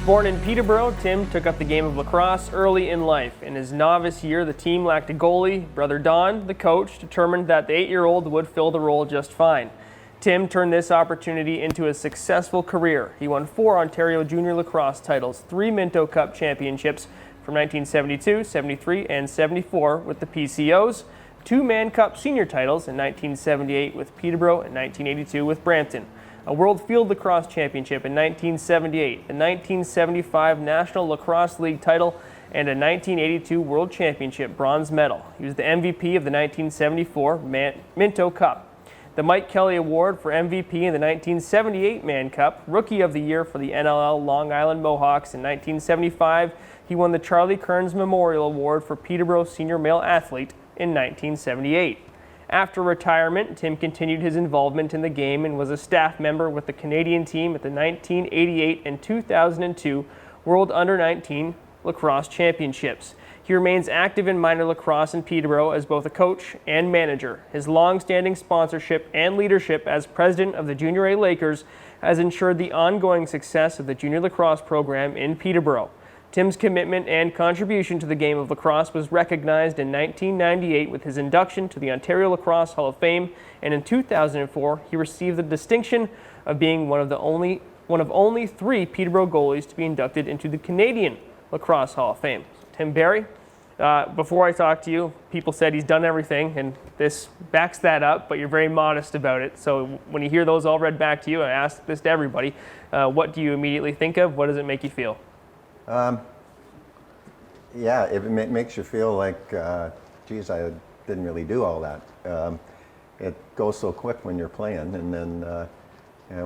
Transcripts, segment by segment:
Born in Peterborough, Tim took up the game of lacrosse early in life. In his novice year, the team lacked a goalie. Brother Don, the coach, determined that the 8-year-old would fill the role just fine. Tim turned this opportunity into a successful career. He won 4 Ontario Junior Lacrosse titles, 3 Minto Cup championships from 1972, 73, and 74 with the PCOs, 2 Mann Cup senior titles in 1978 with Peterborough and 1982 with Brampton, a World Field Lacrosse Championship in 1978, a 1975 National Lacrosse League title, and a 1982 World Championship bronze medal. He was the MVP of the 1974 Minto Cup, the Mike Kelly Award for MVP in the 1978 Mann Cup, Rookie of the Year for the NLL Long Island Mohawks in 1975. He won the Charlie Kearns Memorial Award for Peterborough Senior Male Athlete in 1978. After retirement, Tim continued his involvement in the game and was a staff member with the Canadian team at the 1988 and 2002 World Under-19 Lacrosse Championships. He remains active in minor lacrosse in Peterborough as both a coach and manager. His long-standing sponsorship and leadership as president of the Junior A Lakers has ensured the ongoing success of the junior lacrosse program in Peterborough. Tim's commitment and contribution to the game of lacrosse was recognized in 1998 with his induction to the Ontario Lacrosse Hall of Fame, and in 2004 he received the distinction of being one of only 3 Peterborough goalies to be inducted into the Canadian Lacrosse Hall of Fame. Tim Barrie, before I talk to you, people said he's done everything, and this backs that up, but you're very modest about it. So when you hear those all read back to you, I ask this to everybody, what do you immediately think of? What does it make you feel? Yeah, it makes you feel like, geez, I didn't really do all that. It goes so quick when you're playing, and then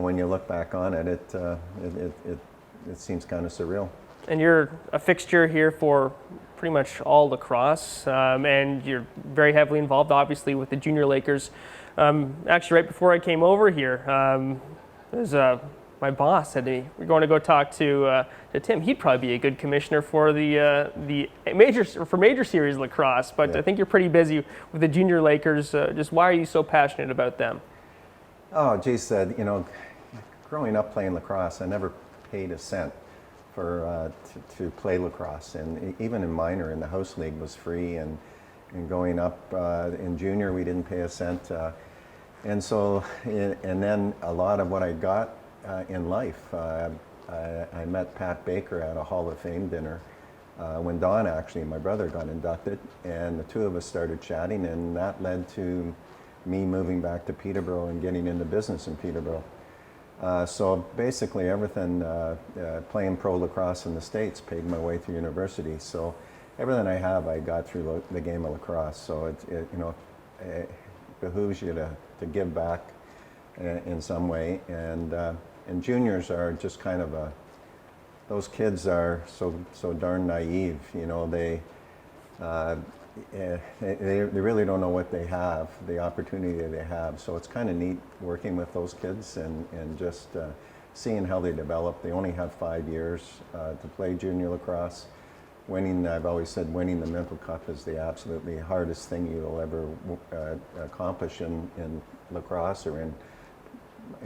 when you look back on it, it seems kind of surreal. And you're a fixture here for pretty much all lacrosse, and you're very heavily involved, obviously, with the Junior Lakers. Actually, right before I came over here, my boss said to me, "We're going to go talk to Tim. He'd probably be a good commissioner for the major series lacrosse." But yeah. I think you're pretty busy with the Junior Lakers. Just why are you so passionate about them? Oh, geez, growing up playing lacrosse, I never paid a cent for to play lacrosse, and even in minor, in the house league was free, and going up in junior, we didn't pay a cent, and then a lot of what I got in life. I met Pat Baker at a Hall of Fame dinner when Don, actually, my brother, got inducted, and the two of us started chatting, and that led to me moving back to Peterborough and getting into business in Peterborough. So basically everything, playing pro lacrosse in the States paid my way through university. So everything I have, I got through the game of lacrosse. So it behooves you to give back in some way, and juniors are just kind of those kids are so darn naive, they really don't know what they have, the opportunity they have. So it's kind of neat working with those kids and just seeing how they develop. They only have 5 years to play junior lacrosse. I've always said winning the Minto Cup is the absolutely hardest thing you'll ever accomplish in lacrosse or in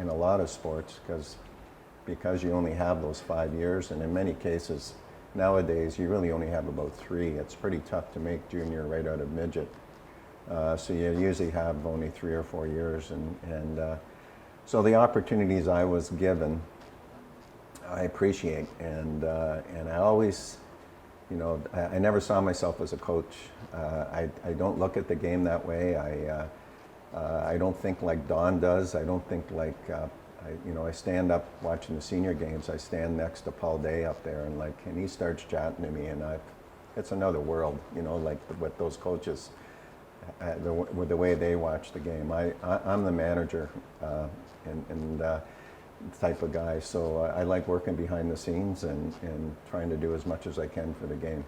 a lot of sports, because you only have those 5 years, and in many cases nowadays you really only have about 3. It's pretty tough to make junior right out of midget, so you usually have only 3 or 4 years, and so the opportunities I was given I appreciate, and I always, I never saw myself as a coach. I don't look at the game that way. I don't think like Don does. I don't think like, I stand up watching the senior games. I stand next to Paul Day up there, and he starts chatting to me, and it's another world, like what those coaches, the way they watch the game. I'm the manager and type of guy, so I like working behind the scenes and trying to do as much as I can for the game.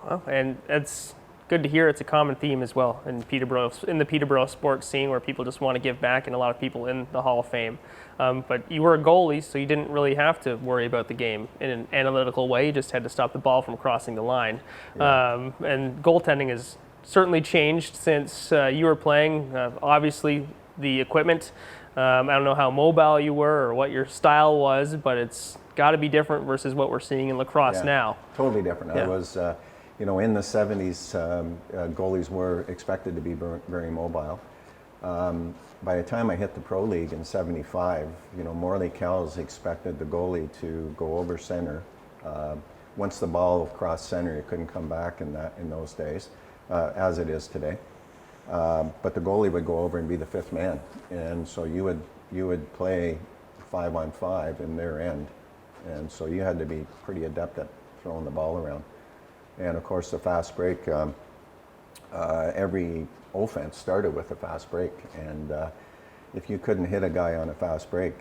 Well, and it's good to hear. It's a common theme as well in the Peterborough sports scene, where people just want to give back, and a lot of people in the Hall of Fame. But you were a goalie, so you didn't really have to worry about the game in an analytical way. You just had to stop the ball from crossing the line. Yeah. And goaltending has certainly changed since you were playing. Obviously, the equipment. I don't know how mobile you were or what your style was, but it's got to be different versus what we're seeing in lacrosse Yeah, now. totally different. Yeah. I was, in the 70s, goalies were expected to be very mobile. By the time I hit the pro league in '75, Morley Kells expected the goalie to go over center. Once the ball crossed center, it couldn't come back in those days, as it is today. But the goalie would go over and be the fifth man, and so you would play 5-on-5 in their end, and so you had to be pretty adept at throwing the ball around. And of course, the fast break. Every offense started with a fast break, and if you couldn't hit a guy on a fast break,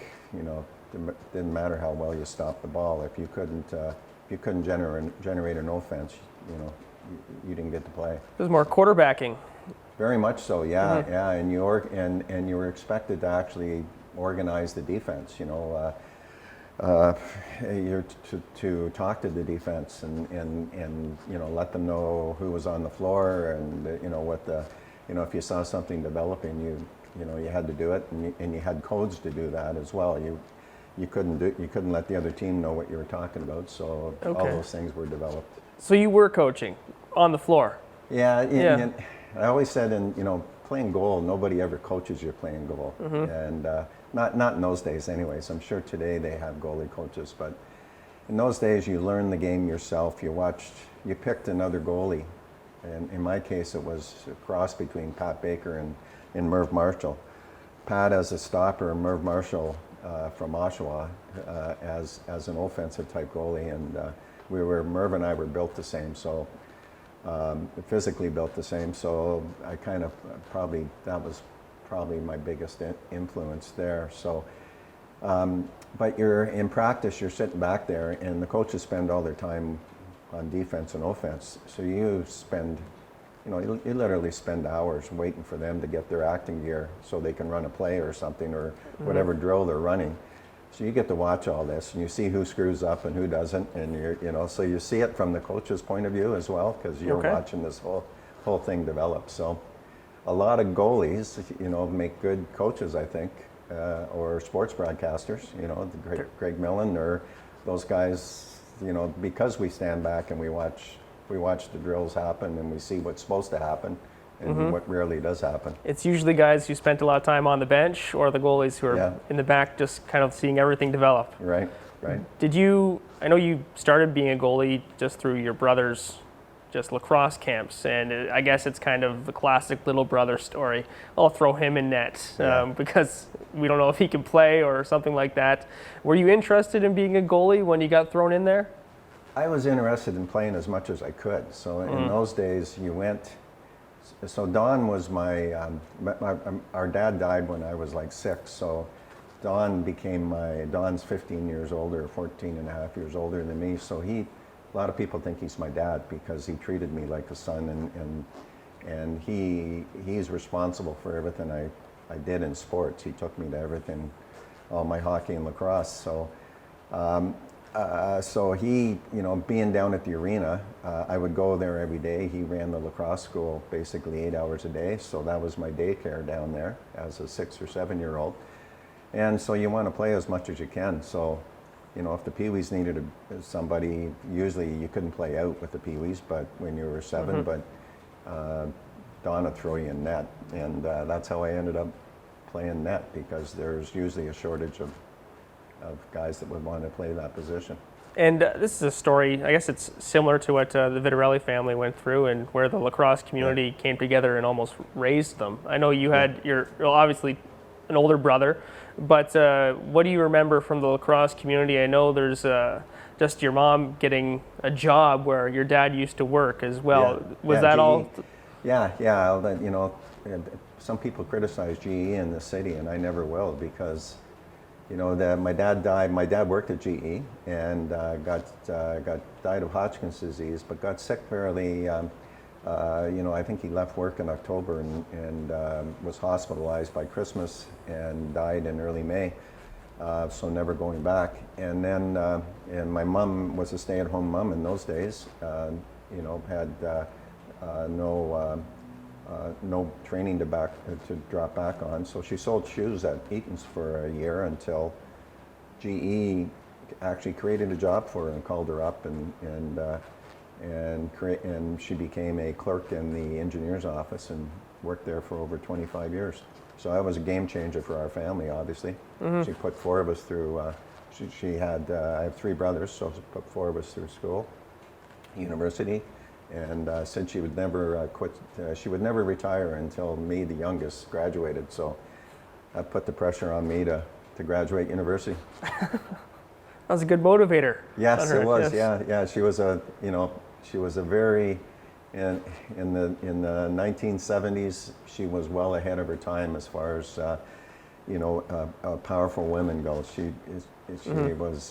didn't matter how well you stopped the ball. If you couldn't generate an offense, you didn't get to play. It was more quarterbacking. Very much so, yeah, yeah. And you were expected to actually organize the defense. You're to talk to the defense and let them know who was on the floor and if you saw something developing, you had to do it, and you had codes to do that as well. You couldn't let the other team know what you were talking about, so all those things were developed. So you were coaching on the floor. Yeah. And I always said, playing goal, nobody ever coaches you playing goal, and not in those days anyways. I'm sure today they have goalie coaches, but in those days you learned the game yourself. You picked another goalie, and in my case it was a cross between Pat Baker and Merv Marshall. Pat as a stopper, and Merv Marshall from Oshawa as an offensive type goalie, and Merv and I were built the same, so physically built the same, so I that was probably my biggest influence there. So, but in practice, you're sitting back there, and the coaches spend all their time on defense and offense. So you literally spend hours waiting for them to get their acting gear so they can run a play or something, or whatever drill they're running. So you get to watch all this, and you see who screws up and who doesn't, and so you see it from the coach's point of view as well, because you're watching this whole thing develop. So a lot of goalies, make good coaches, I think, or sports broadcasters. Greg Millen or those guys. Because we stand back and we watch the drills happen, and we see what's supposed to happen. And what rarely does happen. It's usually guys who spent a lot of time on the bench, or the goalies who are in the back just kind of seeing everything develop. Right. I know you started being a goalie just through your brother's lacrosse camps, and I guess it's kind of the classic little brother story. I'll throw him in net because we don't know if he can play or something like that. Were you interested in being a goalie when you got thrown in there? I was interested in playing as much as I could. So in those days, so Don was our dad died when I was like 6, so Don's 15 years older, 14 and a half years older than me, so a lot of people think he's my dad because he treated me like a son, and he's responsible for everything I did in sports. He took me to everything, all my hockey and lacrosse, so he, being down at the arena, I would go there every day. He ran the lacrosse school basically 8 hours a day, so that was my daycare down there as a 6 or 7-year-old. And so you want to play as much as you can. So, if the Pee-wees needed somebody, usually you couldn't play out with the Pee-wees, but when you were 7, but Don would throw you in net, and that's how I ended up playing net, because there's usually a shortage of guys that would want to play that position. And this is a story, I guess it's similar to what the Vitarelli family went through, and where the lacrosse community came together and almost raised them. I know you had you're obviously an older brother, but what do you remember from the lacrosse community? I know there's just your mom getting a job where your dad used to work as well. Was that GE, all? Yeah. Some people criticize GE in the city, and I never will, because my dad died. My dad worked at GE and died of Hodgkin's disease, but got sick fairly. I think he left work in October and was hospitalized by Christmas and died in early May. So never going back. And then and my mom was a stay-at-home mom in those days. Had no training to drop back on. So she sold shoes at Eaton's for a year until GE actually created a job for her and called her up, and she became a clerk in the engineer's office and worked there for over 25 years. So that was a game changer for our family, obviously. She put 4 of us through, she had, I have 3 brothers, so she put 4 of us through school, university, and said she would never quit, she would never retire until me, the youngest, graduated. So that put the pressure on me to graduate university. That was a good motivator. Yes, it was. Yes. Yeah. She was a, she was a very, in the 1970s, she was well ahead of her time as far as, powerful women go. She was,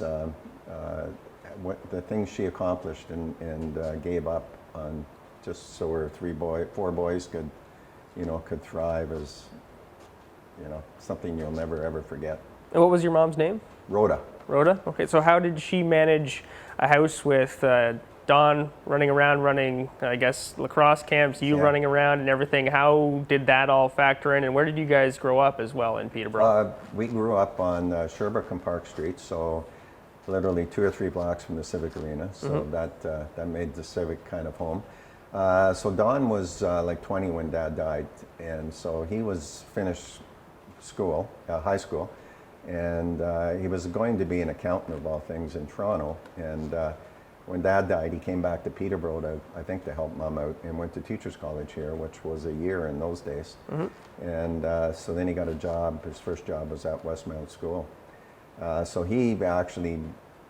the things she accomplished and gave up on just so her 4 boys could thrive is, something you'll never ever forget. And what was your mom's name? Rhoda. Rhoda? Okay, so how did she manage a house with Don running around, running, I guess, lacrosse camps, you running around and everything? How did that all factor in, and where did you guys grow up as well in Peterborough? We grew up on Sherbrooke and Park Street, so literally 2 or 3 blocks from the Civic Arena, so that made the Civic kind of home. So Don was like 20 when Dad died, and so he was finished school, high school, and he was going to be an accountant of all things in Toronto. And when Dad died, he came back to Peterborough to help Mom out, and went to Teachers College here, which was a year in those days. And so then he got a job. His first job was at Westmount School. So he actually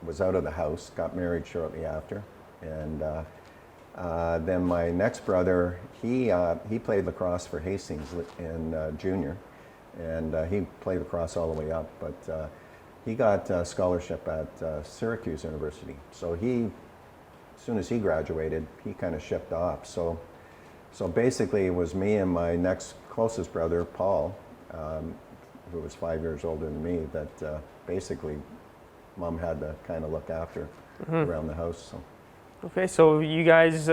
was out of the house, got married shortly after, and then my next brother, he played lacrosse for Hastings in junior, and he played lacrosse all the way up, but he got a scholarship at Syracuse University. So as soon as he graduated, he kind of shipped off. So basically it was me and my next closest brother, Paul, who was 5 years older than me, that basically Mom had to kind of look after around the house. So. Okay, so you guys,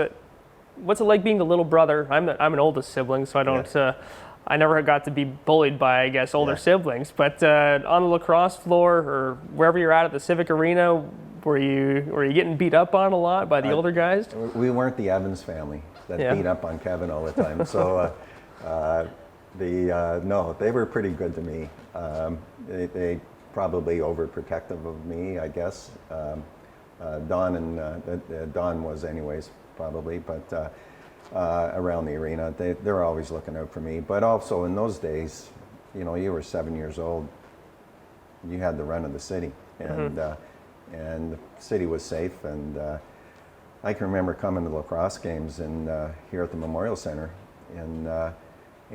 what's it like being the little brother? I'm an oldest sibling, so I don't, I never got to be bullied by, I guess, older siblings. But on the lacrosse floor or wherever you're at the Civic Arena, were you getting beat up on a lot by the older guys? We weren't the Evans family that beat up on Kevin all the time. So no, they were pretty good to me. They probably overprotective of me, I guess. Don was anyways, probably, but around the arena, they were always looking out for me. But also in those days, you were 7 years old, you had the run of the city, and the city was safe. And I can remember coming to lacrosse games here at the Memorial Center, and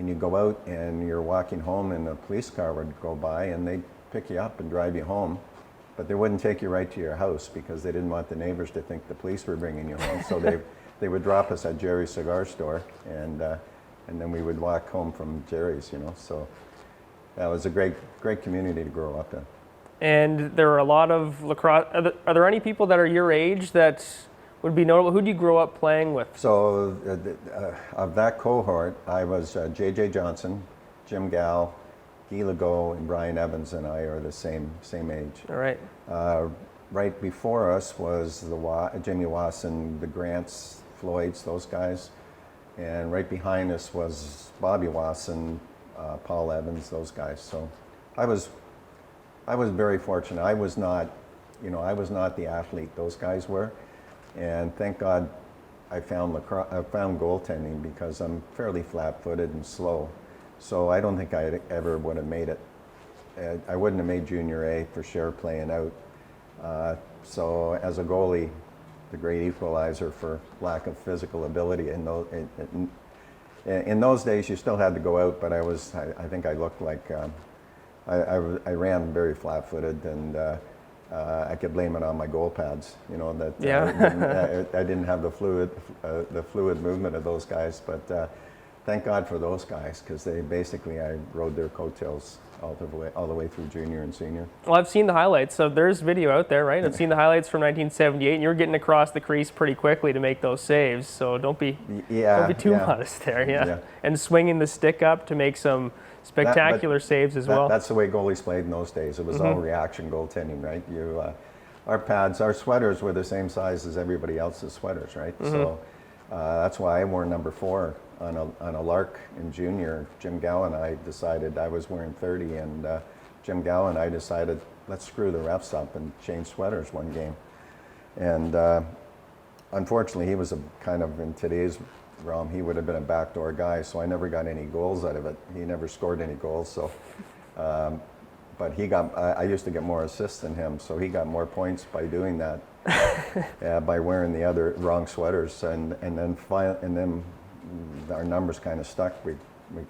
you go out and you're walking home, and a police car would go by and they'd pick you up and drive you home. But they wouldn't take you right to your house because they didn't want the neighbors to think the police were bringing you home. So they would drop us at Jerry's cigar store, and then we would walk home from Jerry's. So that was a great community to grow up in. And there are a lot of lacrosse. Are there any people that are your age that would be notable? Who did you grow up playing with? So of that cohort, I was J.J. Johnson, Jim Gall, Guy Legault, and Brian Evans, and I are the same age. All right. Right before us was Jimmy Wasson, the Grants, Floyds, those guys. And right behind us was Bobby Wasson, Paul Evans, those guys. So I was very fortunate. I was not the athlete those guys were. And thank God I found goaltending, because I'm fairly flat-footed and slow. So I don't think I ever would have made it. I wouldn't have made junior A for sure playing out. So as a goalie, the great equalizer for lack of physical ability. In those days, you still had to go out, but I think I looked like, I ran very flat-footed, and I could blame it on my goal pads, that I didn't have the fluid movement of those guys. But thank God for those guys, because I rode their coattails all the way through junior and senior. Well, I've seen the highlights, so there's video out there, right? I've seen the highlights from 1978, and you're getting across the crease pretty quickly to make those saves. So don't be too modest there, And swinging the stick up to make some spectacular saves as well. That's the way goalies played in those days. It was all reaction goaltending, right? our pads, our sweaters were the same size as everybody else's sweaters, right? So that's why I wore number 4 on a lark in junior. Jim Gow and I decided, I was wearing 30, and Jim Gow and I decided, let's screw the refs up and change sweaters one game. And unfortunately, he was a kind of, in today's realm, he would have been a backdoor guy, so I never got any goals out of it. He never scored any goals, so. But he got, I used to get more assists than him, so he got more points by doing that, by wearing the other wrong sweaters, and then our numbers kind of stuck. We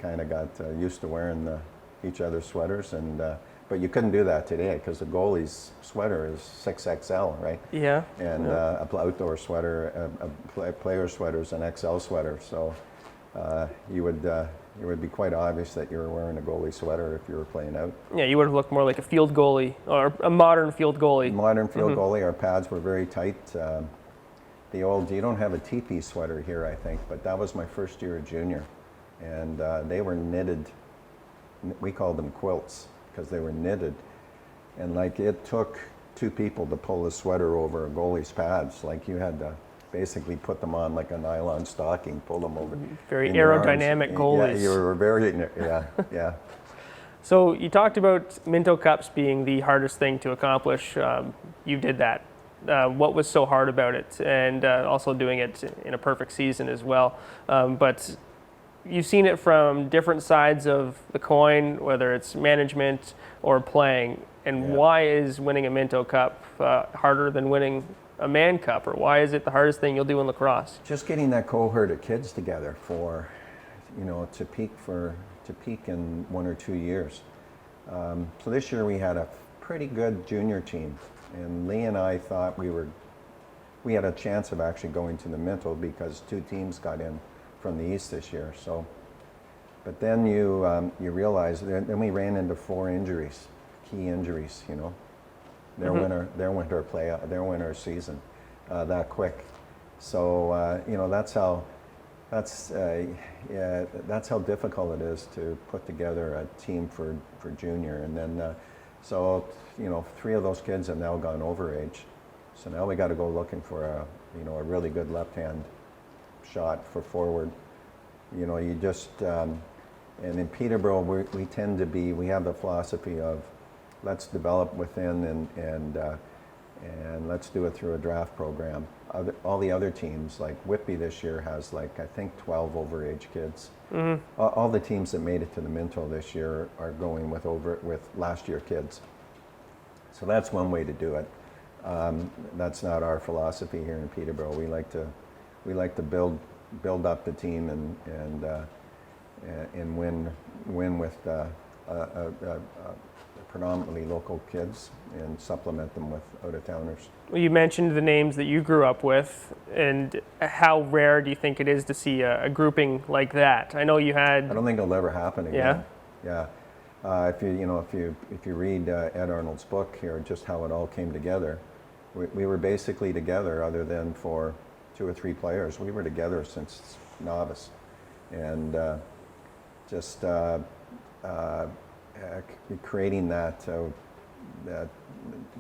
kind of got used to wearing each other's sweaters, and but you couldn't do that today because the goalie's sweater is 6XL, right? Yeah. And a outdoor sweater, a player sweater is an XL sweater, so it would be quite obvious that you were wearing a goalie sweater if you were playing out. Yeah, you would have looked more like a field goalie, or a modern field goalie. Modern field goalie. Our pads were very tight. The old, you don't have a teepee sweater here, I think, but that was my first year of junior. And they were knitted, we called them quilts, because they were knitted. And like, it took 2 people to pull a sweater over a goalie's pads. Like, you had to basically put them on like a nylon stocking, pull them over. Very aerodynamic goalies. Yeah, you were very, yeah. So you talked about Minto Cups being the hardest thing to accomplish. You did that. What was so hard about it? And also doing it in a perfect season as well. But you've seen it from different sides of the coin, whether it's management or playing. And why is winning a Minto Cup harder than winning a Man Cup, or why is it the hardest thing you'll do in lacrosse? Just getting that cohort of kids together for, to peak in 1 or 2 years. So this year we had a pretty good junior team, and Lee and I thought we had a chance of actually going to the Minto because 2 teams got in from the East this year. So, but then you realize, then we ran into 4 injuries, key injuries, their winter season that quick. So that's how difficult it is to put together a team for junior. And then 3 of those kids have now gone over age. So now we got to go looking for a really good left-hand shot for forward. You just and in Peterborough we have the philosophy of, let's develop within and let's do it through a draft program. All the other teams, like Whitby this year has I think 12 overage kids. All the teams that made it to the Minto this year are going with last year kids. So that's one way to do it. That's not our philosophy here in Peterborough. We like to build up the team and win with predominantly local kids and supplement them with out-of-towners. Well, you mentioned the names that you grew up with, and how rare do you think it is to see a grouping like that? I know you had. I don't think it'll ever happen again. Yeah. If you read Ed Arnold's book here, just how it all came together, we were basically together, other than for 2 or 3 players. We were together since novice, and creating that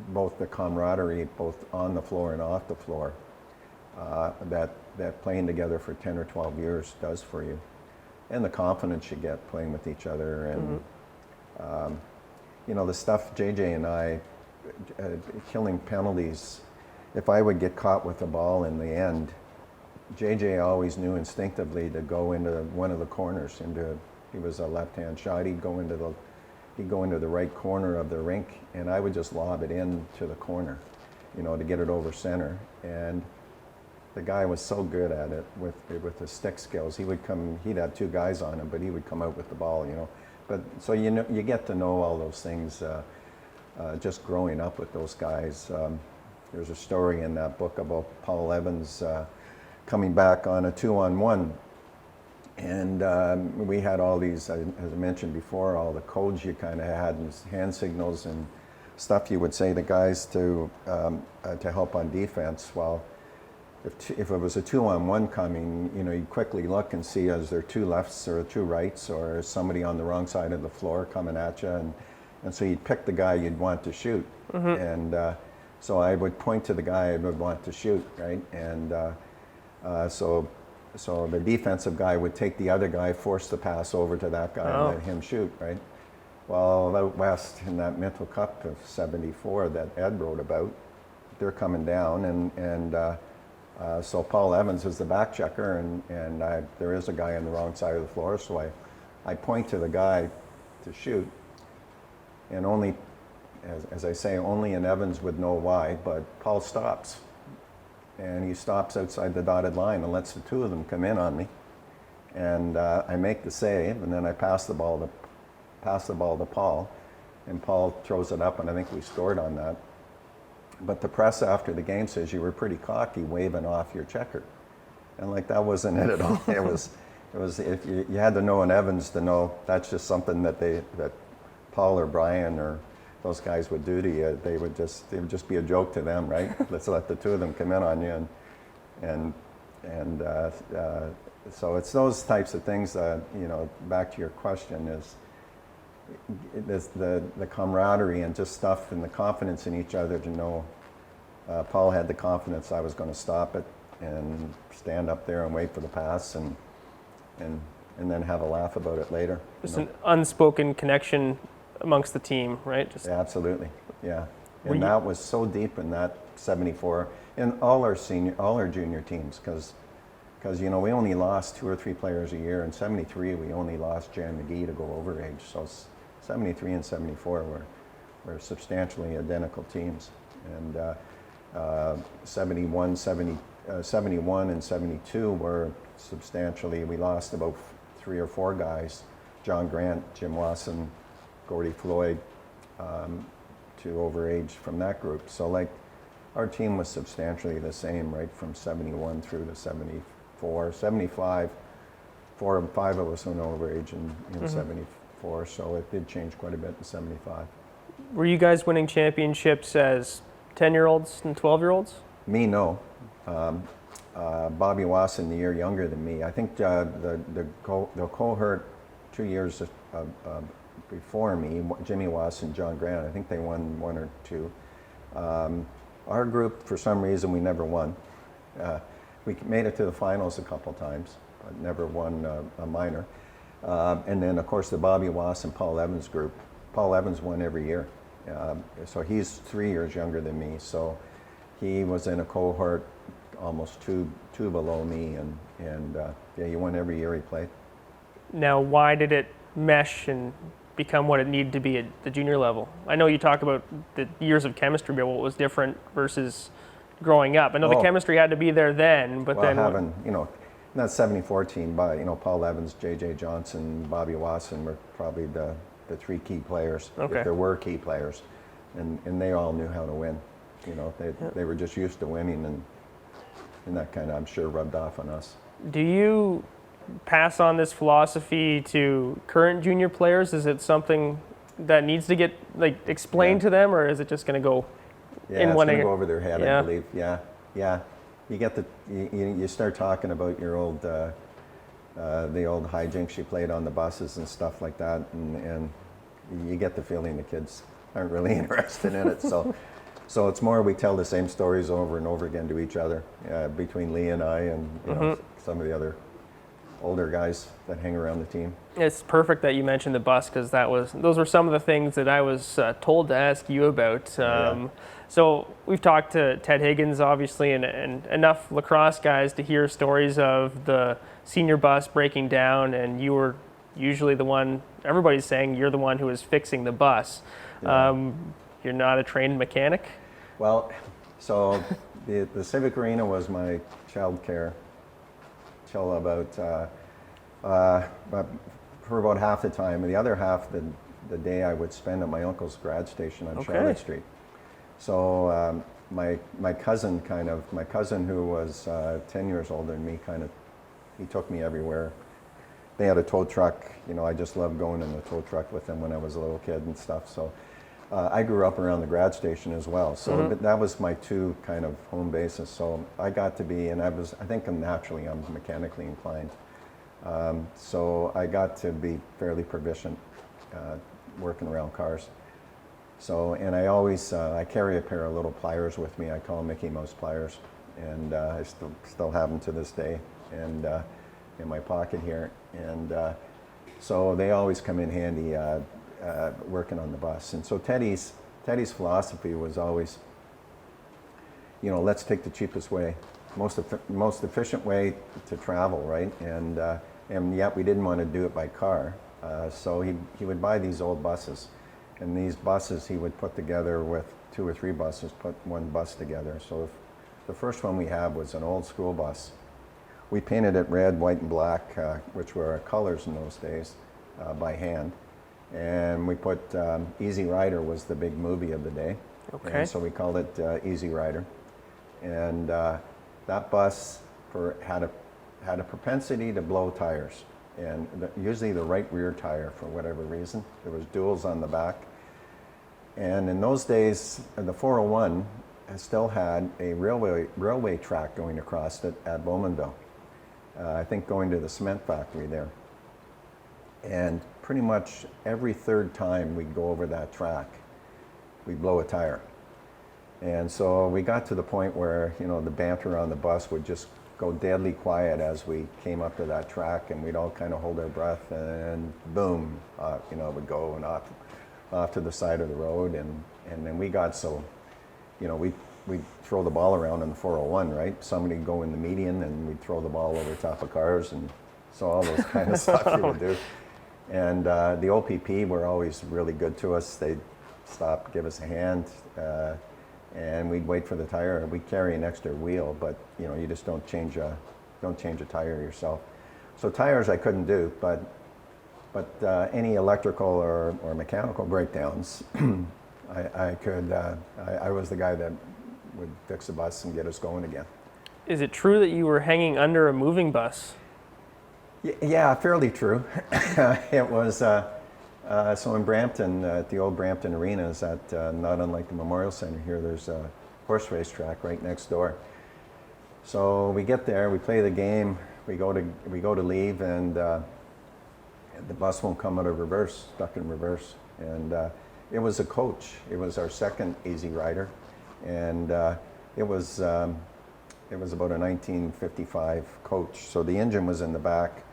both the camaraderie, both on the floor and off the floor, that playing together for 10 or 12 years does for you, and the confidence you get playing with each other, and the stuff JJ and I killing penalties. If I would get caught with the ball in the end, JJ always knew instinctively to go into one of the corners. He was a left-hand shot. He'd go into the right corner of the rink, and I would just lob it into the corner, to get it over center. And the guy was so good at it with his stick skills. He'd have 2 guys on him, but he would come out with the ball, But so you get to know all those things just growing up with those guys. There's a story in that book about Paul Evans coming back on a 2-on-1. And we had all these, as I mentioned before, all the codes you kind of had, and hand signals and stuff you would say to guys to help on defense. Well, if it was a 2-on-1 coming, you'd quickly look and see, is there 2 lefts or 2 rights, or is somebody on the wrong side of the floor coming at you? And so you'd pick the guy you'd want to shoot. And So I would point to the guy I would want to shoot, right? And so the defensive guy would take the other guy, force the pass over to that guy, and let him shoot, right? Well, out west in that Mental Cup of '74 that Ed wrote about, they're coming down, and so Paul Evans is the back checker, and there is a guy on the wrong side of the floor, so I point to the guy to shoot, and only, as I say, only an Evans would know why, but Paul stops. And he stops outside the dotted line and lets the two of them come in on me. And I make the save, and then I pass the ball to Paul, and Paul throws it up, and I think we scored on that. But the press after the game says you were pretty cocky waving off your checker. And like, that wasn't it at all. It was if you had to know an Evans to know that's just something that Paul or Brian or those guys would do to you. It would just be a joke to them, right? Let's let the two of them come in on you, and so it's those types of things that, you know, back to your question, is the camaraderie and just stuff and the confidence in each other to know. Paul had the confidence I was going to stop it and stand up there and wait for the pass and then have a laugh about it later. Just an unspoken connection amongst the team, right? Yeah, absolutely, yeah. And that was so deep in that '74, and all our junior teams, because you know, we only lost 2 or 3 players a year. In '73, we only lost Jan McGee to go over age. So '73 and '74 were substantially identical teams, and 71 and '72 were substantially. We lost about 3 or 4 guys: John Grant, Jim Wasson, Gordie Floyd, to overage from that group. So like, our team was substantially the same, right, from '71 through to '74. '75, 4 and 5 of us went overage in '74, so it did change quite a bit in '75. Were you guys winning championships as 10-year-olds and 12-year-olds? Me, no. Bobby Wasson, the year younger than me. I think the cohort 2 years before me, Jimmy Wasson, John Grant, I think they won 1 or 2. Our group, for some reason, we never won. We made it to the finals a couple times, but never won a minor. And then, of course, the Bobby Wasson, Paul Evans group. Paul Evans won every year. So he's 3 years younger than me. So he was in a cohort almost two below me, and yeah, he won every year he played. Now, why did it mesh and become what it needed to be at the junior level? I know you talk about the years of chemistry, but what was different versus growing up? I know the chemistry had to be there then, but then having, you know, in that '74 team, but you know, Paul Evans, J.J. Johnson, Bobby Wasson were probably the 3 key players, if there were key players, and they all knew how to win. You know, they were just used to winning, and that kind of, I'm sure, rubbed off on us. Do you pass on this philosophy to current junior players? Is it something that needs to get explained to them, or is it just going to go in one? Yeah, it's going to go over their head, I believe. Yeah. You get you start talking about your old the old hijinks you played on the buses and stuff like that, and you get the feeling the kids aren't really interested in it. So it's more, we tell the same stories over and over again to each other, between Lee and I, and you know, some of the other older guys that hang around the team. It's perfect that you mentioned the bus, because those were some of the things that I was told to ask you about. So we've talked to Ted Higgins, obviously, and enough lacrosse guys to hear stories of the senior bus breaking down, and you were usually the one, everybody's saying you're the one who was fixing the bus. You're not a trained mechanic? Well, so the Civic Arena was my child care till about for about half the time, and the other half the day I would spend at my uncle's grad station on Charlotte Street. So my cousin who was 10 years older than me, he took me everywhere. They had a tow truck. You know, I just loved going in the tow truck with them when I was a little kid and stuff. So I grew up around the grad station as well. So that was my 2 kind of home bases. So I got to be, and I think I'm mechanically inclined. So I got to be fairly proficient working around cars. So, and I always, I carry a pair of little pliers with me. I call them Mickey Mouse pliers. And I still have them to this day, and in my pocket here. And so they always come in handy working on the bus. And so Teddy's philosophy was always, let's take the cheapest way, most efficient way to travel, right? And yet we didn't want to do it by car. So he would buy these old buses. And these buses he would put together with 2 or 3 buses, put one bus together. So the first one we had was an old school bus. We painted it red, white, and black, which were our colors in those days, by hand. And we put Easy Rider was the big movie of the day. Okay. And so we called it Easy Rider. And that bus had a propensity to blow tires. And usually the right rear tire, for whatever reason. There was duals on the back. And in those days, the 401 still had a railway track going across it at Bowmanville. I think going to the cement factory there. And pretty much every third time we'd go over that track, we'd blow a tire. And so we got to the point where, the banter on the bus would just go deadly quiet as we came up to that track, and we'd all kind of hold our breath, and boom, it would go and off to the side of the road. And then we got so, we'd throw the ball around on the 401, right? Somebody would go in the median and we'd throw the ball over top of cars, and so all those kind of stuff you would do. And the OPP were always really good to us. They'd stop, give us a hand, and we'd wait for the tire. We'd carry an extra wheel, but you just don't change a tire yourself. So tires I couldn't do, but any electrical or mechanical breakdowns, I could. I was the guy that would fix the bus and get us going again. Is it true that you were hanging under a moving bus? Yeah, fairly true. It was so in Brampton, at the old Brampton Arenas, not unlike the Memorial Centre here, there's a horse race track right next door. So we get there, we play the game, we go to leave, and the bus won't come out of reverse, stuck in reverse. And it was a coach. It was our second Easy Rider, and it was about a 1955 coach. So the engine was in the back,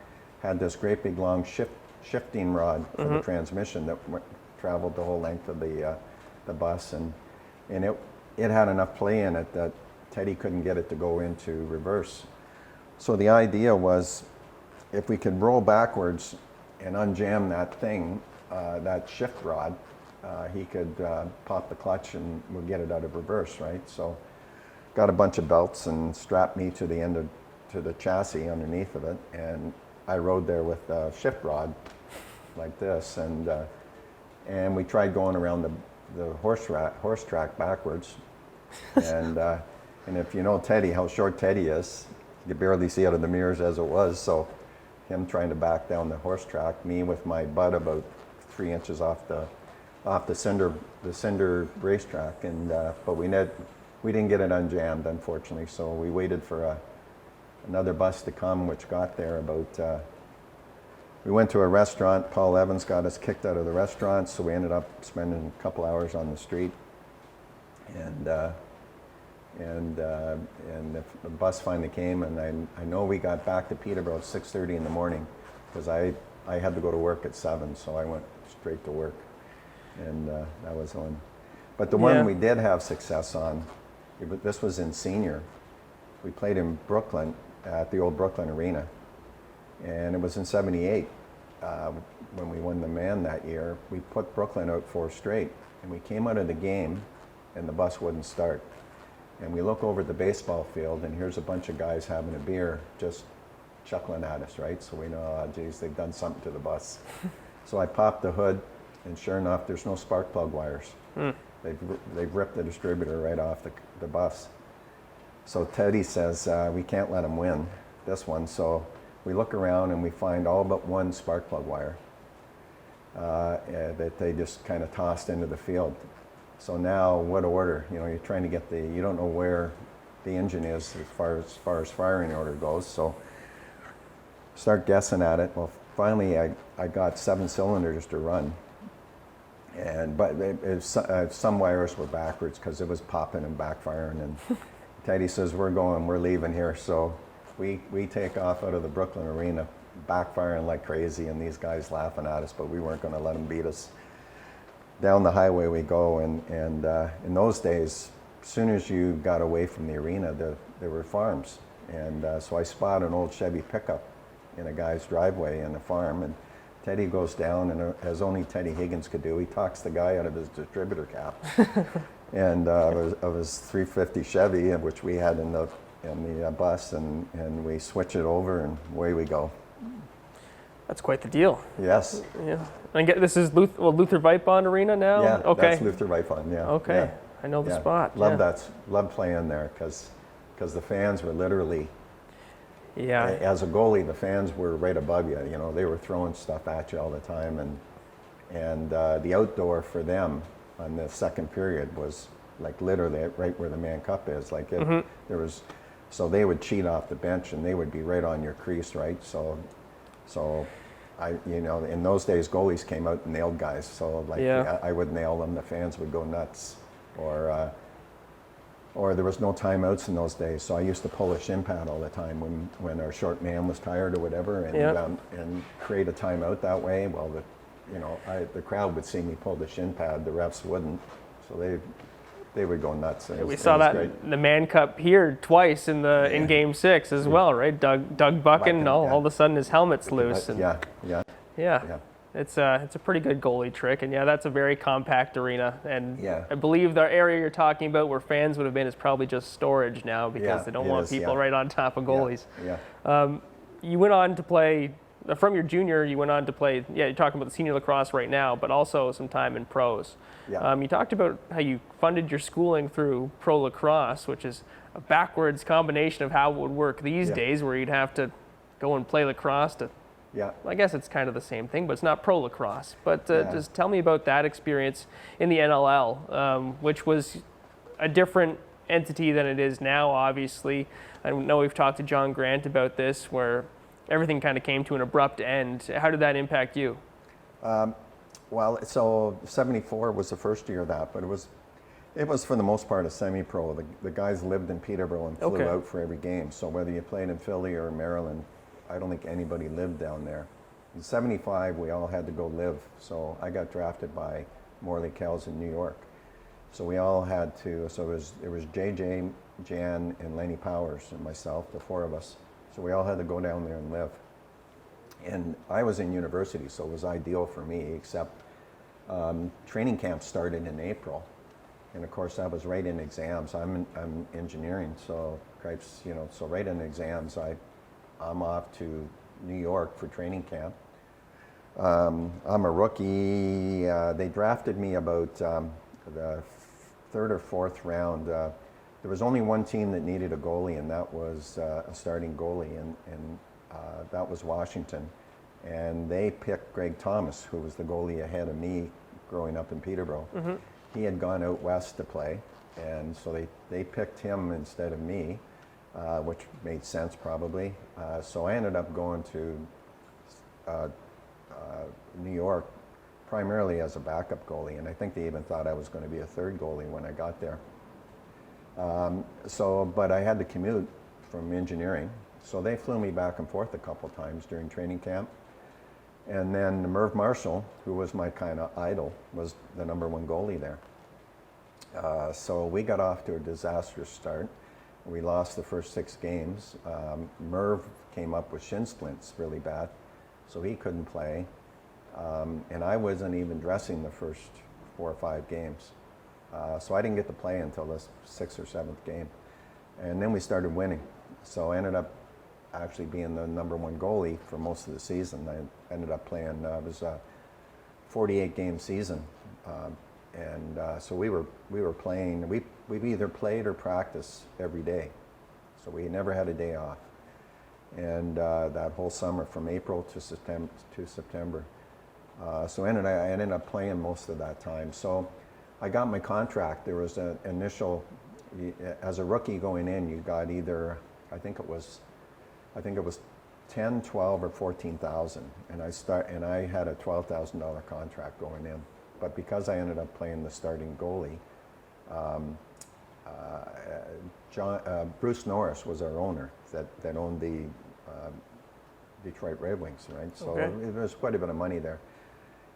had this great big long shifting rod for the transmission that traveled the whole length of the bus, and it had enough play in it that Teddy couldn't get it to go into reverse. So the idea was, if we could roll backwards and unjam that thing, that shift rod, he could pop the clutch and we'll get it out of reverse, right? So got a bunch of belts and strapped me to the chassis underneath of it, and I rode there with a shift rod like this, and we tried going around the horse track backwards, and if you know Teddy, how short Teddy is, you could barely see out of the mirrors as it was. So him trying to back down the horse track, me with my butt about 3 inches off the cinder racetrack, and but we didn't get it unjammed, unfortunately. So we waited for another bus to come, which got there about. We went to a restaurant. Paul Evans got us kicked out of the restaurant, so we ended up spending a couple hours on the street. And the bus finally came, and I know we got back to Peterborough at 6:30 in the morning, because I had to go to work at 7, so I went straight to work, and that was on. But the one we did have success on, this was in senior. We played in Brooklyn at the old Brooklyn Arena, and it was in '78 when we won the Man that year. We put Brooklyn out 4 straight, and we came out of the game, and the bus wouldn't start. And we look over at the baseball field, and here's a bunch of guys having a beer, just chuckling at us, right? So we know, oh, geez, they've done something to the bus. So I popped the hood, and sure enough, there's no spark plug wires. They've ripped the distributor right off the bus. So Teddy says, we can't let them win this one. So we look around, and we find all but one spark plug wire that they just kind of tossed into the field. So now, what order? You're trying to get you don't know where the engine is as far as firing order goes. So start guessing at it. Well, finally, I got 7 cylinders to run, But some wires were backwards because it was popping and backfiring. And Teddy says, we're leaving here. So we take off out of the Brooklyn Arena, backfiring like crazy, and these guys laughing at us, but we weren't going to let them beat us. Down the highway we go, and in those days, as soon as you got away from the arena, there were farms. And so I spot an old Chevy pickup in a guy's driveway in a farm, and Teddy goes down, and as only Teddy Higgins could do, he talks the guy out of his distributor cap and of his 350 Chevy, which we had in the bus, and we switch it over, and away we go. That's quite the deal. Yes. Yeah. I get this is Luther Vipond Arena now. Yeah. Okay. That's Luther Vipond. Yeah. Okay. Yeah. I know the spot. Love that. Love playing there because the fans were literally. Yeah. As a goalie, the fans were right above you. You know, they were throwing stuff at you all the time, and the outdoor for them on the second period was like literally right where the Man Cup is. Like it, there was, so they would cheat off the bench and they would be right on your crease, right? So in those days, goalies came out and nailed guys. So like I would nail them, the fans would go nuts, or there was no timeouts in those days, so I used to pull a shin pad all the time when our short man was tired or whatever, and create a timeout that way. Well, the crowd would see me pull the shin pad, the refs wouldn't, so they would go nuts. We saw that in the Man Cup here twice in Game 6 as well, right? Doug Buchan, all of a sudden his helmet's loose. And yeah. It's a pretty good goalie trick, and that's a very compact arena. And I believe the area you're talking about where fans would have been is probably just storage now because they don't want people right on top of goalies. You went on to play, from your junior, you went on to play, you're talking about the senior lacrosse right now, but also some time in pros. You talked about how you funded your schooling through pro lacrosse, which is a backwards combination of how it would work these days, where you'd have to go and play lacrosse to I guess it's kind of the same thing, but it's not pro lacrosse. But just tell me about that experience in the NLL, which was a different entity than it is now, obviously. I know we've talked to John Grant about this, where everything kind of came to an abrupt end. How did that impact you? Well, so 74 was the first year of that, but it was for the most part a semi-pro. The guys lived in Peterborough and flew out for every game. So whether you played in Philly or Maryland, I don't think anybody lived down there. In 75, we all had to go live. So I got drafted by Morley Kells in New York. So we all had to, so it was JJ, Jan, and Lenny Powers and myself, the four of us. So we all had to go down there and live. And I was in university, so it was ideal for me, except training camp started in April. And of course, I was right in exams. I'm engineering, so so right in exams, I'm off to New York for training camp. I'm a rookie. They drafted me about the third or fourth round. There was only one team that needed a goalie, and that was a starting goalie, and that was Washington. And they picked Greg Thomas, who was the goalie ahead of me growing up in Peterborough. He had gone out west to play, and so they picked him instead of me. Which made sense probably. So I ended up going to New York primarily as a backup goalie, and I think they even thought I was going to be a third goalie when I got there. But I had to commute from engineering, so they flew me back and forth a couple times during training camp. And then Merv Marshall, who was my kind of idol, was the #1 goalie there. So we got off to a disastrous start. We lost the first 6 games. Merv came up with shin splints really bad, so he couldn't play. And I wasn't even dressing the first 4 or 5 games. So I didn't get to play until the 6th or 7th game. And then we started winning. So I ended up actually being the #1 goalie for most of the season. I ended up playing, it was a 48-game season. So we were playing, we either played or practiced every day. So we never had a day off. And that whole summer from April to September. So I ended up playing most of that time. So I got my contract. There was an initial, as a rookie going in, you got either, I think it was 10, 12, or 14,000. And I had a $12,000 contract going in. but because I ended up playing the starting goalie, Bruce Norris was our owner that owned the Detroit Red Wings, right? So Okay. there was quite a bit of money there,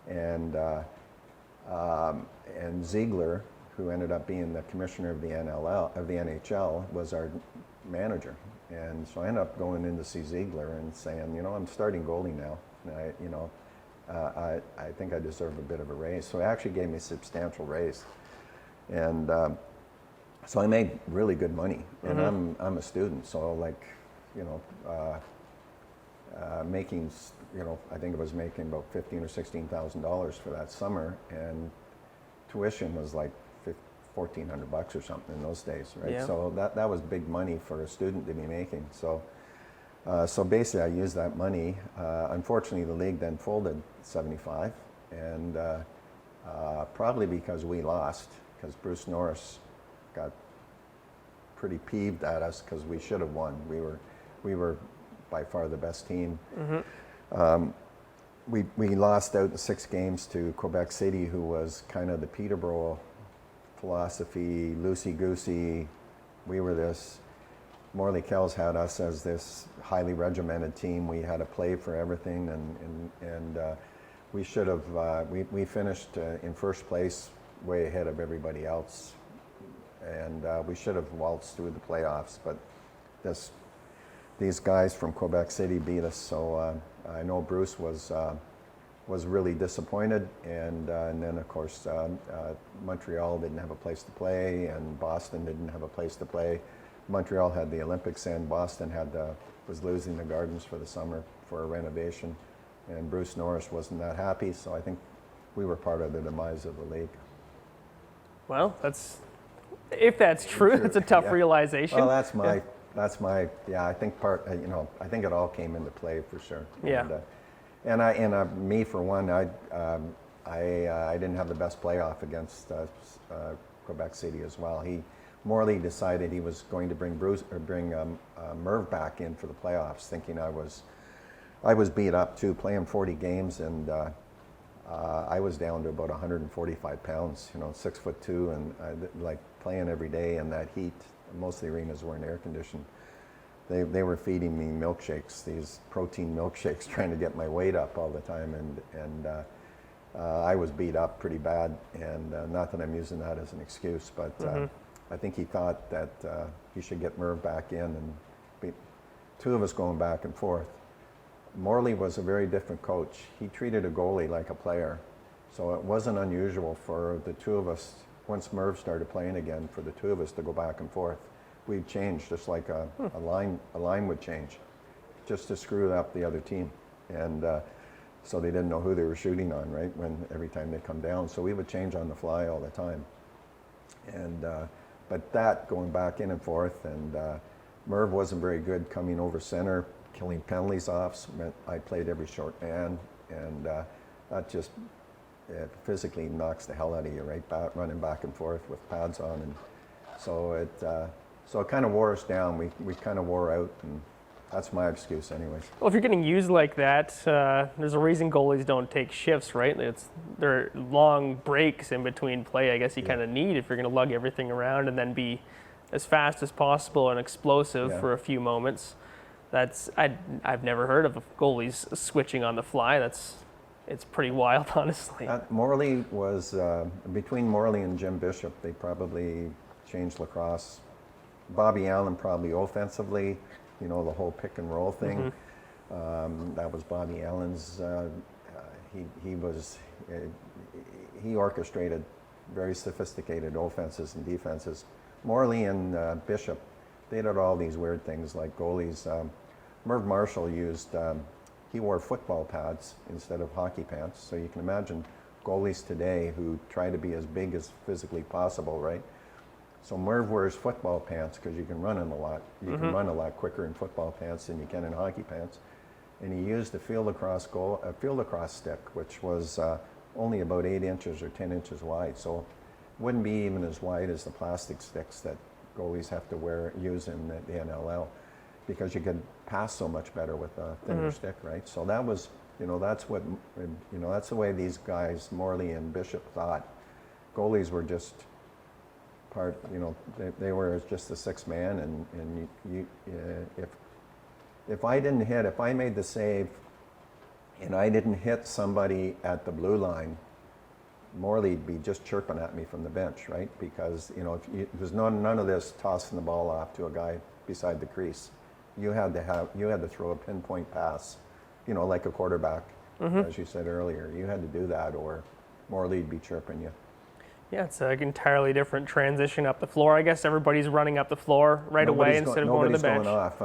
and Ziegler, who ended up being the commissioner of the NHL, was our manager. And so I ended up going in to see Ziegler and saying, I'm starting goalie now. And I think I deserve a bit of a raise. So he actually gave me a substantial raise. And so I made really good money. And I'm a student, so making, I think I was making about $15,000 or $16,000 for that summer, and tuition was like $1,400 or something in those days, right? Yeah. So that was big money for a student to be making. So basically, I used that money. Unfortunately, the league then folded '75, and probably because we lost, because Bruce Norris got pretty peeved at us because we should have won. We were by far the best team. We lost out in 6 games to Quebec City, who was kind of the Peterborough philosophy, loosey-goosey. We were this, Morley Kells had us as this highly regimented team. We had to play for everything, and we should have, we finished in first place, way ahead of everybody else. And we should have waltzed through the playoffs, but these guys from Quebec City beat us. So I know Bruce was really disappointed, and then of course Montreal didn't have a place to play, and Boston didn't have a place to play. Montreal had the Olympics, and Boston was losing the Gardens for the summer for a renovation, and Bruce Norris wasn't that happy. So I think we were part of the demise of the league. Well, if that's true, that's a tough realization. Well, that's my I think I think it all came into play for sure. Yeah. And me for one, I didn't have the best playoff against Quebec City as well. Morley decided he was going to bring Merv back in for the playoffs, thinking I was beat up too, playing 40 games, and I was down to about 145 pounds, 6'2", and like playing every day in that heat. Most of the arenas weren't air conditioned. They were feeding me milkshakes, these protein milkshakes, trying to get my weight up all the time, and I was beat up pretty bad. And not that I'm using that as an excuse, but I think he thought that he should get Merv back in, and two of us going back and forth. Morley was a very different coach. He treated a goalie like a player, so it wasn't unusual for the two of us, once Merv started playing again, for the two of us to go back and forth. We'd change just like a line would change, just to screw up the other team, and so they didn't know who they were shooting on, right? Every time they come down, so we would change on the fly all the time, and but that going back in and forth, and Merv wasn't very good coming over center, killing penalties off. Meant I played every short man, and that just physically knocks the hell out of you, right? Running back and forth with pads on, and so it kind of wore us down. We kind of wore out, and that's my excuse anyways. Well, if you're getting used like that, there's a reason goalies don't take shifts, right? There are long breaks in between play, I guess you kind of need if you're going to lug everything around and then be as fast as possible and explosive for a few moments. I've never heard of goalies switching on the fly. It's pretty wild, honestly. Morley was, between Morley and Jim Bishop, they probably changed lacrosse. Bobby Allen probably offensively, the whole pick and roll thing. That was Bobby Allen's, he orchestrated very sophisticated offenses and defenses. Morley and Bishop, they did all these weird things like goalies. Merv Marshall he wore football pads instead of hockey pants. So you can imagine goalies today who try to be as big as physically possible, right? So Merv wears football pants because you can run in a lot. You can run a lot quicker in football pants than you can in hockey pants. And he used a field lacrosse stick, which was only about 8 inches or 10 inches wide. So it wouldn't be even as wide as the plastic sticks that goalies have to use in the NLL, because you could pass so much better with a thinner stick, right? So that was That's what, that's the way these guys, Morley and Bishop, thought. Goalies were just part, they were just the sixth man, and if I made the save and I didn't hit somebody at the blue line, Morley'd be just chirping at me from the bench, right? Because, there's none of this tossing the ball off to a guy beside the crease. You had to throw a pinpoint pass, like a quarterback, as you said earlier. You had to do that, or Morley'd be chirping you. Yeah, it's an entirely different transition up the floor. I guess everybody's running up the floor right away instead of going to the bench. Nobody's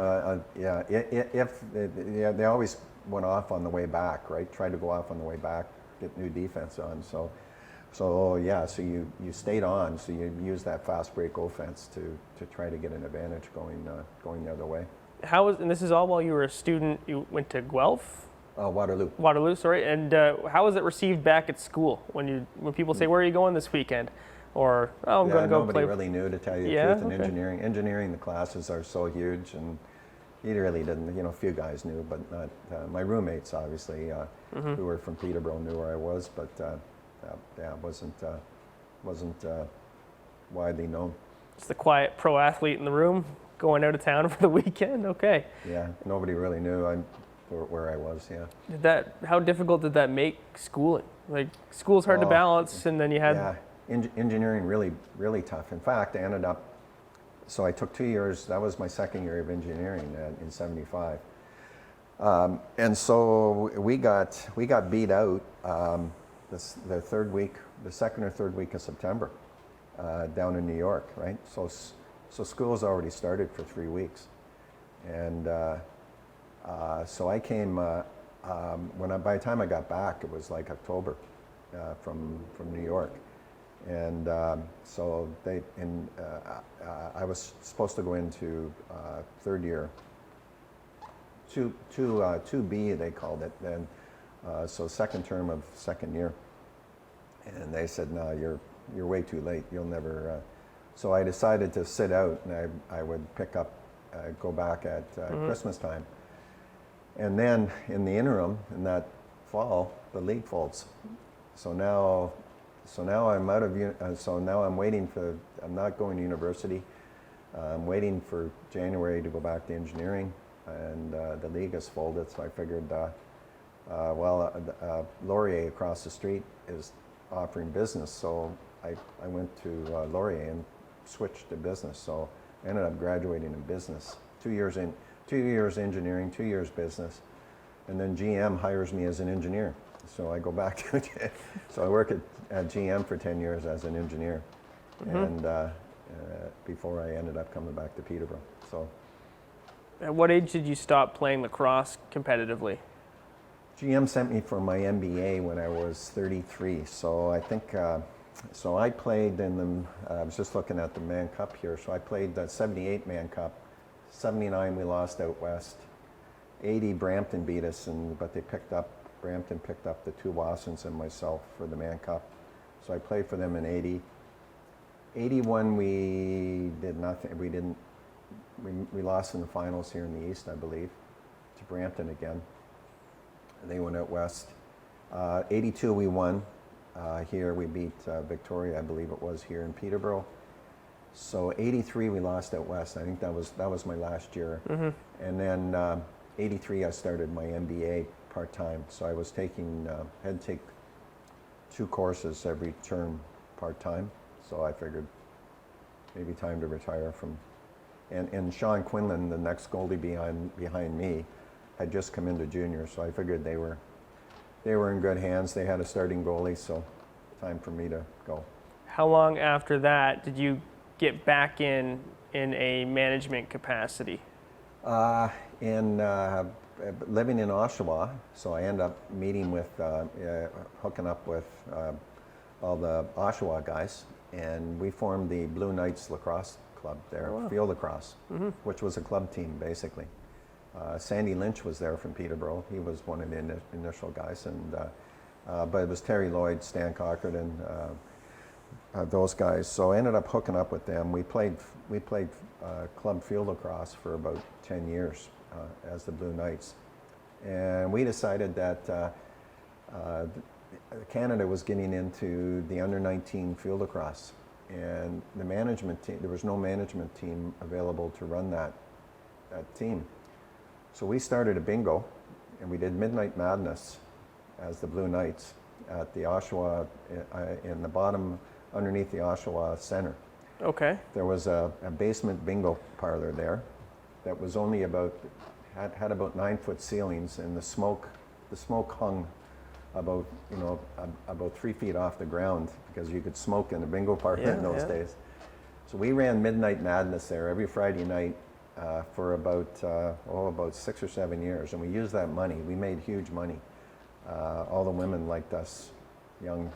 going off. They always went off on the way back, right? Tried to go off on the way back, get new defense on. So you stayed on. So you used that fast break offense to try to get an advantage going the other way. And this is all while you were a student. You went to Guelph. Waterloo. Waterloo, sorry. And how was it received back at school when people say, "Where are you going this weekend?" Or, "Oh, I'm going to go play." Nobody really knew, to tell you the truth. In engineering, the classes are so huge, and you really didn't. A few guys knew, but not my roommates, obviously, who were from Peterborough, knew where I was, but wasn't widely known. Just the quiet pro athlete in the room, going out of town for the weekend. Okay. Yeah, nobody really knew where I was. Yeah. How difficult did that make schooling? Like, school's hard to balance, and then you had. Yeah, engineering really tough. In fact, I ended up. So I took 2 years. That was my second year of engineering in '75, and so we got beat out the second or third week of September, down in New York, right? So school's already started for 3 weeks, and so I came. By the time I got back, it was like October, from New York, and I was supposed to go into third year, 2B they called it then, so second term of second year, and they said, "No, you're way too late. You'll never." So I decided to sit out, and I would go back at Christmas time. And then in the interim, in that fall, the league folds. So now I'm out of. So now I'm waiting for. I'm not going to university. I'm waiting for January to go back to engineering, and the league has folded. So I figured, Laurier across the street is offering business. So I went to Laurier and switched to business. So I ended up graduating in business. 2 years in. 2 years engineering, 2 years business, and then GM hires me as an engineer. So I go back to, so I work at GM for 10 years as an engineer, and before I ended up coming back to Peterborough. So, at what age did you stop playing lacrosse competitively? GM sent me for my MBA when I was 33. So I think, so I played in the. I was just looking at the Man Cup here. So I played the '78 Man Cup. 79 we lost out west. 80 Brampton beat us, but Brampton picked up the two Wassons and myself for the Man Cup. So I played for them in 80. 81 we did nothing. We lost in the finals here in the East, I believe, to Brampton again. They went out west. 82 we won. Here we beat Victoria, I believe it was, here in Peterborough. So 83 we lost out west. I think that was my last year. And then 83 I started my MBA part-time. So I was had to take 2 courses every term part-time. So I figured maybe time to retire from. And Sean Quinlan, the next goalie behind me, had just come into junior. So I figured they were in good hands. They had a starting goalie, so time for me to go. How long after that did you get back in a management capacity? Living in Oshawa, so I ended up meeting with, hooking up with all the Oshawa guys, and we formed the Blue Knights lacrosse club there, field lacrosse, which was a club team basically. Sandy Lynch was there from Peterborough. He was one of the initial guys, and but it was Terry Lloyd, Stan Cochran, and those guys. So I ended up hooking up with them. We played club field lacrosse for about 10 years as the Blue Knights. And we decided that Canada was getting into the under-19 field lacrosse, and the management team, there was no management team available to run that team. So we started a bingo, and we did Midnight Madness as the Blue Knights at the Oshawa, in the bottom, underneath the Oshawa Center. Okay. There was a basement bingo parlor there that was only about, had about 9-foot ceilings, and the smoke hung about, about 3 feet off the ground, because you could smoke in a bingo parlor in those days. So we ran Midnight Madness there every Friday night for about 6 or 7 years, and we used that money. We made huge money. All the women liked us, young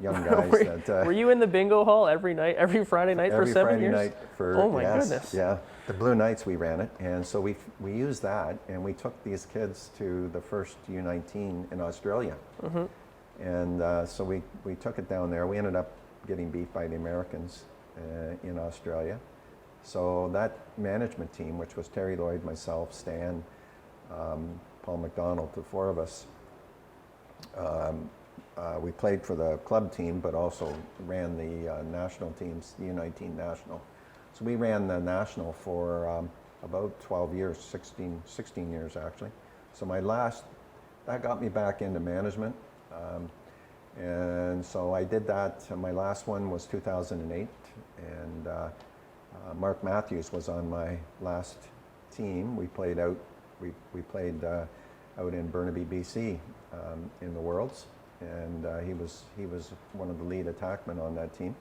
guys. Were you in the bingo hall every Friday night for 7 years? Every Friday night for, oh my goodness. Yeah, the Blue Knights, we ran it. And so we used that, and we took these kids to the first U19 in Australia. Mm-hmm. And so we took it down there. We ended up getting beat by the Americans in Australia. So that management team, which was Terry Lloyd, myself, Stan, Paul McDonald, the four of us, we played for the club team, but also ran the national teams, the U19 national. So we ran the national for about 12 years, 16 years actually. So that got me back into management. And so I did that. My last one was 2008, and Mark Matthews was on my last team. We played out. We played out in Burnaby, BC, in the Worlds, and he was one of the lead attackmen on that team.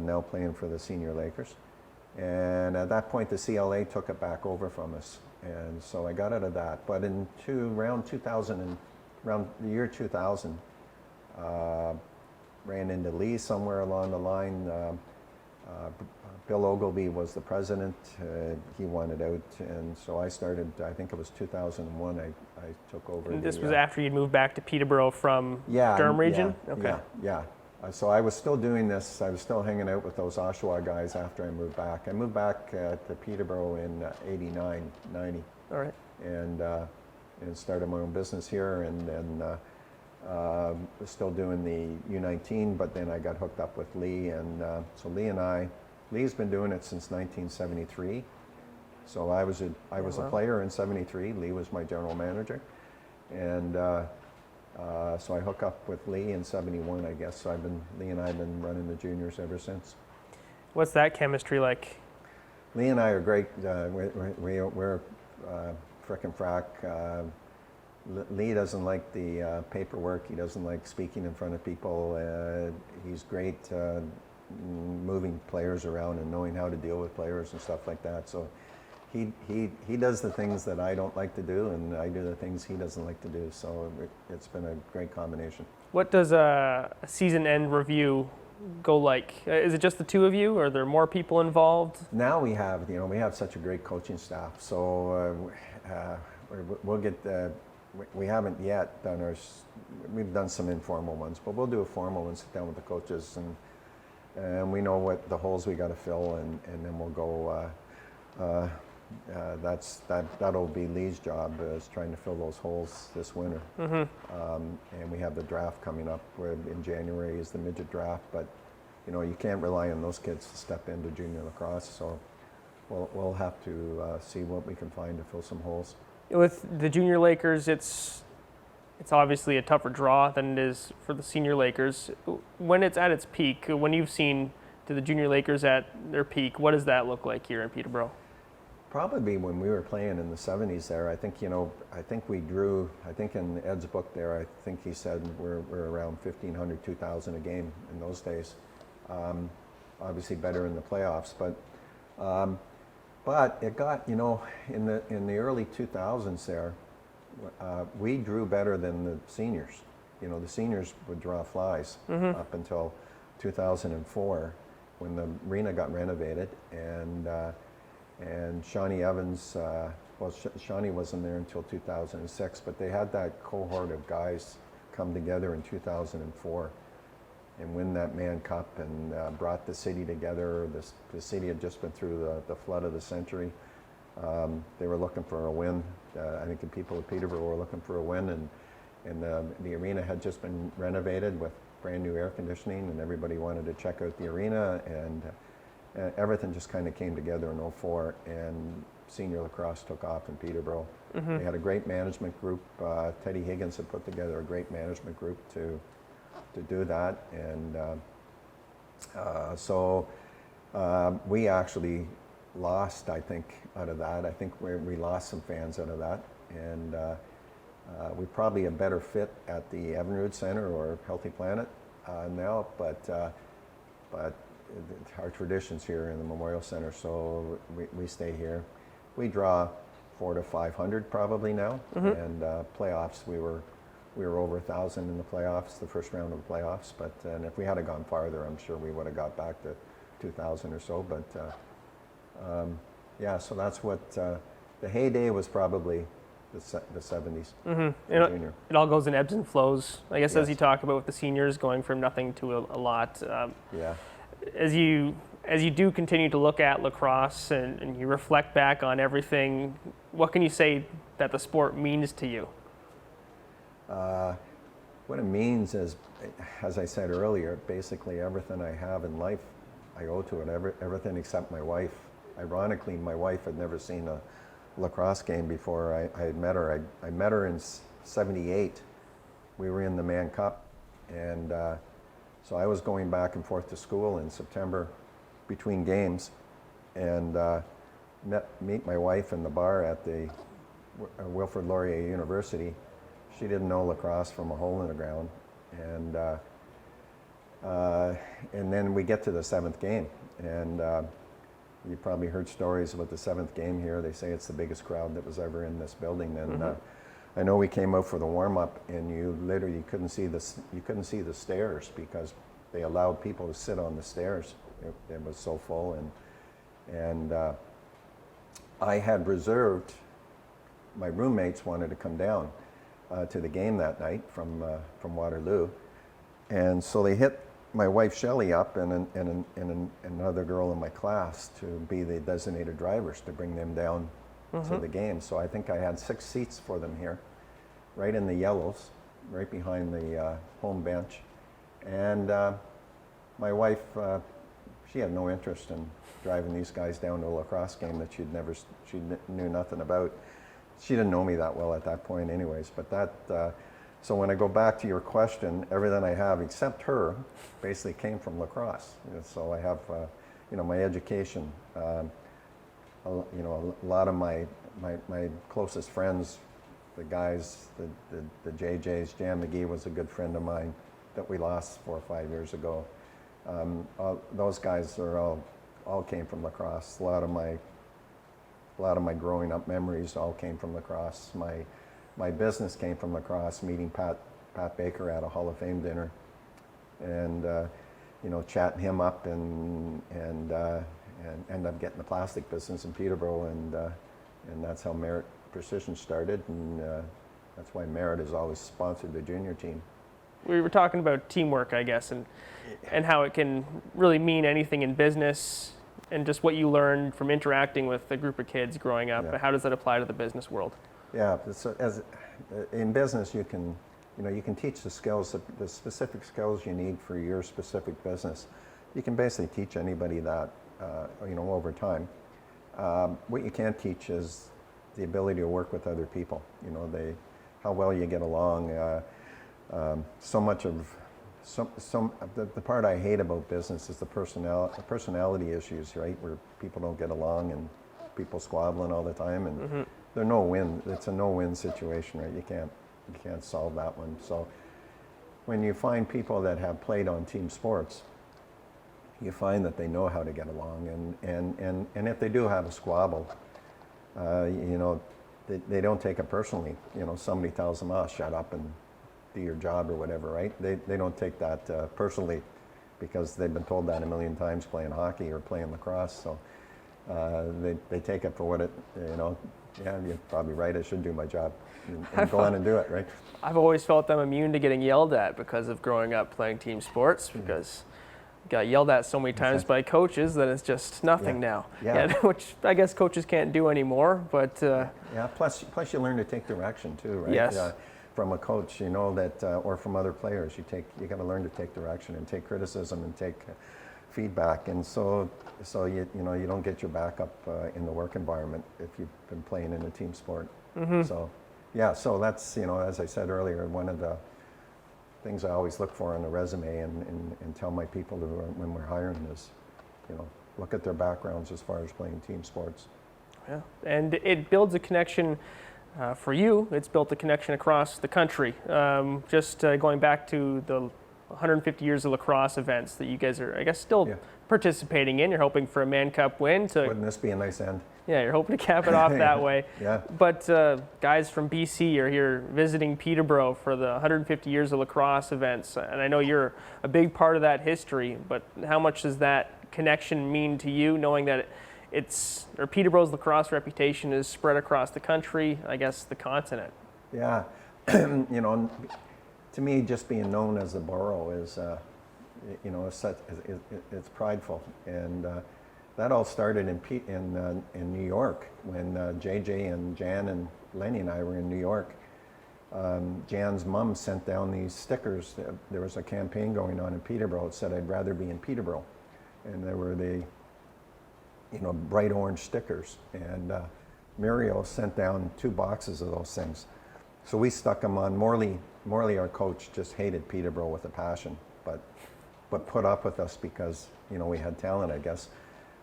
Now playing for the senior Lakers. And at that point, the CLA took it back over from us, and so I got out of that. But around the year 2000, ran into Lee somewhere along the line. Bill Ogilvie was the president. He wanted out, and so I started, I think it was 2001, I took over. And this was after you'd moved back to Peterborough from Durham region? Yeah, okay. Yeah. So I was still doing this. I was still hanging out with those Oshawa guys after I moved back. I moved back to Peterborough in 89, 90. All right. And started my own business here, and then was still doing the U19, but then I got hooked up with Lee, and so Lee's been doing it since 1973. So I was a player in 73. Lee was my general manager, and so I hooked up with Lee in 71, I guess. So Lee and I have been running the juniors ever since. What's that chemistry like? Lee and I are great. We're frickin' frack. Lee doesn't like the paperwork. He doesn't like speaking in front of people. He's great moving players around and knowing how to deal with players and stuff like that. So he does the things that I don't like to do, and I do the things he doesn't like to do. So it's been a great combination. What does a season end review go like? Is it just the two of you, or are there more people involved? Now we have such a great coaching staff. So we'll get we haven't yet done we've done some informal ones, but we'll do a formal one, sit down with the coaches, and we know what the holes we got to fill, and then we'll go. That'll be Lee's job, is trying to fill those holes this winter. Mm-hmm. And we have the draft coming up. Where in January is the midget draft, but you can't rely on those kids to step into junior lacrosse. So we'll have to see what we can find to fill some holes. With the junior Lakers, it's obviously a tougher draw than it is for the senior Lakers. When it's at its peak, when you've seen the junior Lakers at their peak, what does that look like here in Peterborough? Probably when we were playing in the 70s there. I think we drew, I think in Ed's book there, I think he said we're around 1,500, 2,000 a game in those days. Obviously better in the playoffs, but it got, in the early 2000s there, we drew better than the seniors. The seniors would draw flies up until 2004 when the arena got renovated, and Shawnee Evans, Shawnee wasn't there until 2006, but they had that cohort of guys come together in 2004 and win that Mann Cup, and brought the city together. The city had just been through the flood of the century, They were looking for a win. I think the people of Peterborough were looking for a win, and the arena had just been renovated with brand new air conditioning, and everybody wanted to check out the arena, and everything just kind of came together in '04, and senior lacrosse took off in Peterborough. They had a great management group. Teddy Higgins had put together a great management group to do that, and so we actually lost, I think, out of that. I think we lost some fans out of that, and we're probably a better fit at the Evinrude Center or Healthy Planet now, but our traditions here in the Memorial Center, so we stay here. We draw 400 to 500 probably now, and playoffs we were over 1,000 in the playoffs, the first round of the playoffs. But and if we had gone farther, I'm sure we would have got back to 2,000 or so. But yeah, so that's what the heyday was, probably the 70s. Junior. It all goes in ebbs and flows, I guess, Yes. as you talk about with the seniors going from nothing to a lot. Yeah. As you do continue to look at lacrosse and you reflect back on everything, what can you say that the sport means to you? What it means is, as I said earlier, basically everything I have in life, I owe to it, everything except my wife. Ironically, my wife had never seen a lacrosse game before I had met her. I met her in '78. We were in the Mann Cup, and so I was going back and forth to school in September between games, and meet my wife in the bar at the Wilfrid Laurier University. She didn't know lacrosse from a hole in the ground, and then we get to the 7th game, and you probably heard stories about the 7th game here. They say it's the biggest crowd that was ever in this building, and I know we came out for the warm-up, and you literally couldn't see the stairs because they allowed people to sit on the stairs. It was so full, and I had reserved. My roommates wanted to come down to the game that night from Waterloo, and so they hit my wife Shelley up and another girl in my class to be the designated drivers to bring them down to the game. So I think I had 6 seats for them here, right in the yellows, right behind the home bench. And my wife, she had no interest in driving these guys down to a lacrosse game that she knew nothing about. She didn't know me that well at that point anyways, but that, so when I go back to your question, everything I have except her basically came from lacrosse. So I have, my education, a lot of my closest friends, the guys, the JJs, Jan McGee was a good friend of mine that we lost 4 or 5 years ago. Those guys are all came from lacrosse. A lot of my growing up memories all came from lacrosse. My business came from lacrosse, meeting Pat Baker at a Hall of Fame dinner, and chatting him up, and end up getting the plastic business in Peterborough, and that's how Merit Precision started, and that's why Merit has always sponsored the junior team. We were talking about teamwork, I guess, and how it can really mean anything in business, and just what you learned from interacting with a group of kids growing up. Yeah. How does that apply to the business world? Yeah, so in business, you can teach the skills, the specific skills you need for your specific business. You can basically teach anybody that, over time. What you can't teach is the ability to work with other people. How well you get along. So much of the part I hate about business is the personality issues, right? Where people don't get along and people squabbling all the time, and they're no win. It's a no-win situation, right? You can't solve that one. So when you find people that have played on team sports, you find that they know how to get along, and if they do have a squabble, they don't take it personally. Somebody tells them, "Oh, shut up and do your job," or whatever, right? They don't take that personally, because they've been told that a million times playing hockey or playing lacrosse. So they take it for what it, yeah, you're probably right, I should do my job and go on and do it, right? I've always felt I'm immune to getting yelled at because of growing up playing team sports, because got yelled at so many times by coaches that it's just nothing now. Yeah. Which I guess coaches can't do anymore. But yeah. Plus you learn to take direction too, right? Yes. From a coach, you know that, or from other players, you got to learn to take direction and take criticism and take feedback, and so you don't get your back up in the work environment if you've been playing in a team sport. So yeah, so that's, as I said earlier, one of the things I always look for on a resume and tell my people when we're hiring is, look at their backgrounds as far as playing team sports. Yeah, and it builds a connection. For you, it's built a connection across the country. Just going back to the 150 years of lacrosse events that you guys are, I guess, still participating in. You're hoping for a Mann Cup win. Wouldn't this be a nice end? Yeah, you're hoping to cap it off that way. Yeah. But guys from BC are here visiting Peterborough for the 150 years of lacrosse events. And I know you're a big part of that history, but how much does that connection mean to you, knowing that Peterborough's lacrosse reputation is spread across the country, I guess the continent? Yeah, to me, just being known as the borough is, it's prideful, and that all started in New York when JJ and Jan and Lenny and I were in New York. Jan's mom sent down these stickers. There was a campaign going on in Peterborough. It said, "I'd rather be in Peterborough," and there were the bright orange stickers, and Muriel sent down 2 boxes of those things. So we stuck them on. Morley, our coach, just hated Peterborough with a passion, but put up with us because we had talent, I guess.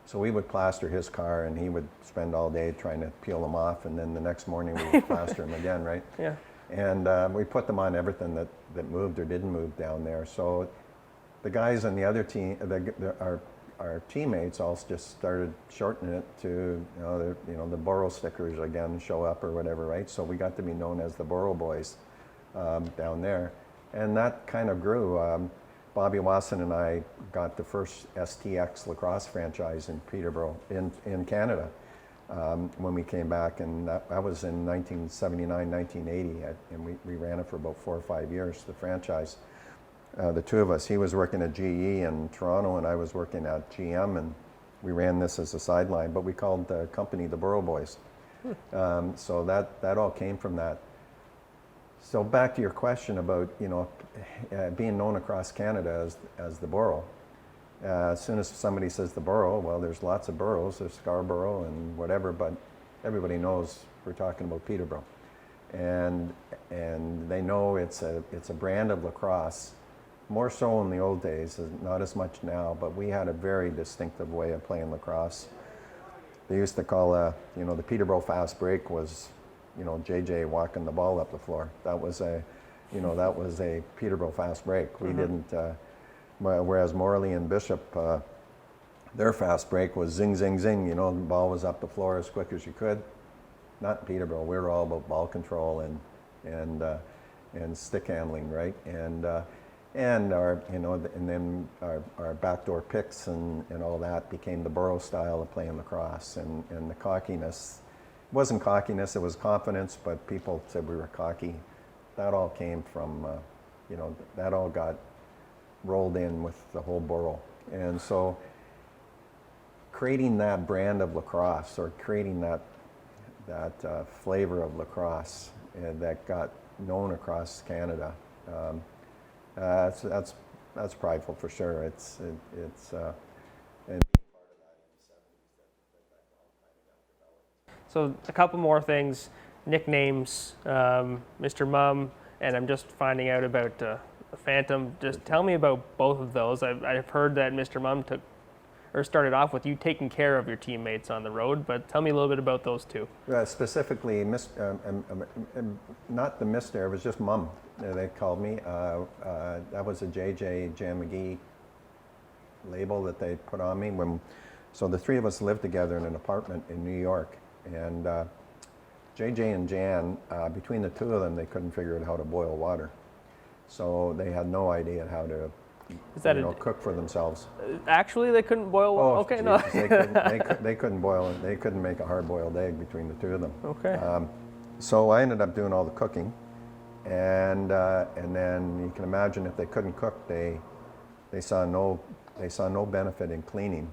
So we would plaster his car, and he would spend all day trying to peel them off, and then the next morning we would plaster them again, right? Yeah. And we put them on everything that moved or didn't move down there. So the guys on the other team, our teammates all just started shortening it to, the Borough stickers again show up or whatever, right? So we got to be known as the Borough Boys down there. And that kind of grew. Bobby Wasson and I got the first STX lacrosse franchise in Peterborough, in Canada, when we came back. And that was in 1979, 1980. And we ran it for about 4 or 5 years, the franchise. The two of us. He was working at GE in Toronto, and I was working at GM, and we ran this as a sideline, but we called the company the Borough Boys. So that all came from that. So back to your question about being known across Canada as the Borough. As soon as somebody says the Borough, well, there's lots of boroughs. There's Scarborough and whatever, but everybody knows we're talking about Peterborough, and they know it's a brand of lacrosse. More so in the old days, not as much now, but we had a very distinctive way of playing lacrosse. They used to call, the Peterborough fast break was, JJ walking the ball up the floor. That was a Peterborough fast break. We didn't, whereas Morley and Bishop, their fast break was zing, zing, zing. The ball was up the floor as quick as you could. Not in Peterborough. We were all about ball control and stick handling, right? And our, and then our backdoor picks and all that became the Borough style of playing lacrosse, and the cockiness. It wasn't cockiness, it was confidence, but people said we were cocky. That all came from, that all got rolled in with the whole borough. And so creating that brand of lacrosse, or creating that flavor of lacrosse that got known across Canada, that's prideful for sure. It's and being part of that in the 70s that all kind of got developed. So a couple more things, nicknames, Mr. Mum, and I'm just finding out about the Phantom. Just tell me about both of those. I've heard that Mr. Mum started off with you taking care of your teammates on the road, but tell me a little bit about those two. Specifically, not the Mr., it was just Mum. They called me. That was a Jan McGee label that they put on me. So the three of us lived together in an apartment in New York, and JJ and Jan, between the two of them, they couldn't figure out how to boil water. So they had no idea how to cook for themselves. Actually, they couldn't boil water? Oh, okay, geez, no. they couldn't boil it. They couldn't make a hard-boiled egg between the two of them. Okay. So I ended up doing all the cooking, and then you can imagine if they couldn't cook, they saw no they saw no benefit in cleaning.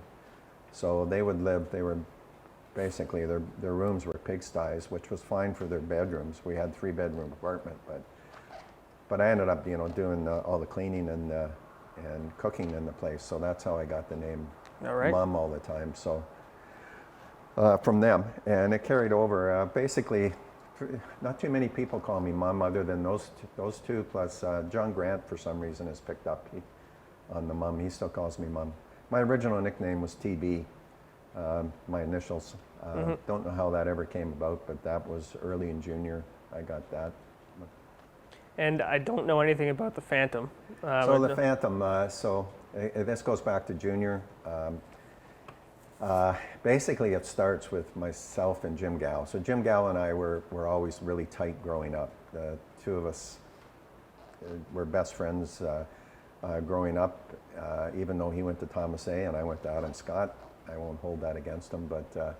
So they were basically, their rooms were pigsties, which was fine for their bedrooms. We had 3-bedroom apartment, but I ended up, doing all the cleaning and cooking in the place. So that's how I got the name Mom all the time. So from them, and it carried over. Basically, not too many people call me Mom other than those two, plus John Grant for some reason has picked up on the Mom. He still calls me Mom. My original nickname was TB, my initials. Don't know how that ever came about, but that was early in junior. I got that. And I don't know anything about the Phantom. So the Phantom, this goes back to junior. Basically, it starts with myself and Jim Gow. So Jim Gow and I were always really tight growing up. The two of us were best friends growing up, even though he went to Thomas A. and I went to Adam Scott. I won't hold that against him, but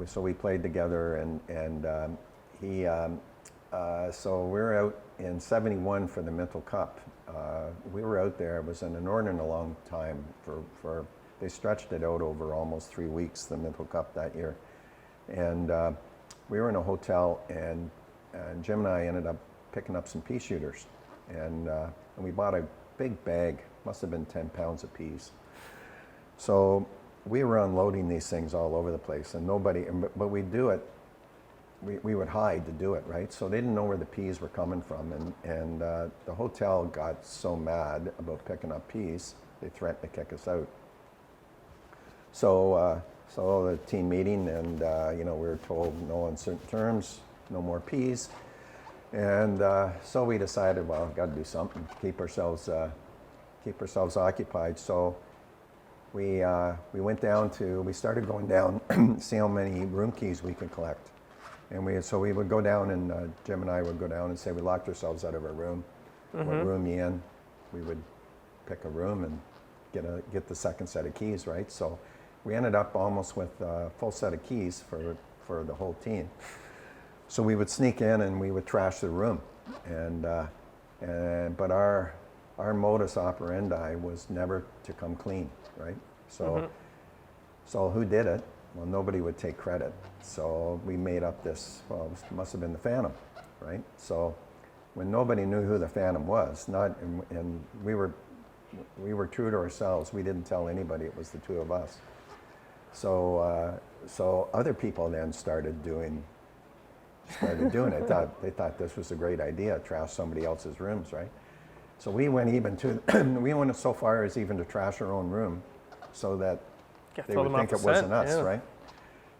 so we played together, and he. So we were out in '71 for the Minto Cup. We were out there. It was an inordinate long time for they stretched it out over almost 3 weeks, the Minto Cup that year. And we were in a hotel, and Jim and I ended up picking up some pea shooters. And we bought a big bag, must have been 10 pounds of peas. So we were unloading these things all over the place, and but we'd do it, we would hide to do it, right? So they didn't know where the peas were coming from, and the hotel got so mad about picking up peas, they threatened to kick us out. So the team meeting, and we were told no uncertain terms, no more peas, and so we decided, well, we've got to do something, keep ourselves occupied. So we went down we started going down, see how many room keys we could collect, and we would go down, and Jim and I would go down and say we locked ourselves out of our room. What room you in? We would pick a room and get the second set of keys, right? So we ended up almost with a full set of keys for the whole team. So we would sneak in and we would trash the room, but our modus operandi was never to come clean, right? So who did it? Well, nobody would take credit. So we made up this. Well, it must have been the Phantom, right? So when nobody knew who the Phantom was, and we were true to ourselves. We didn't tell anybody it was the two of us. So other people then started doing it. They thought this was a great idea, trash somebody else's rooms, right? So we went we went so far as even to trash our own room, so that they would think it wasn't us, right?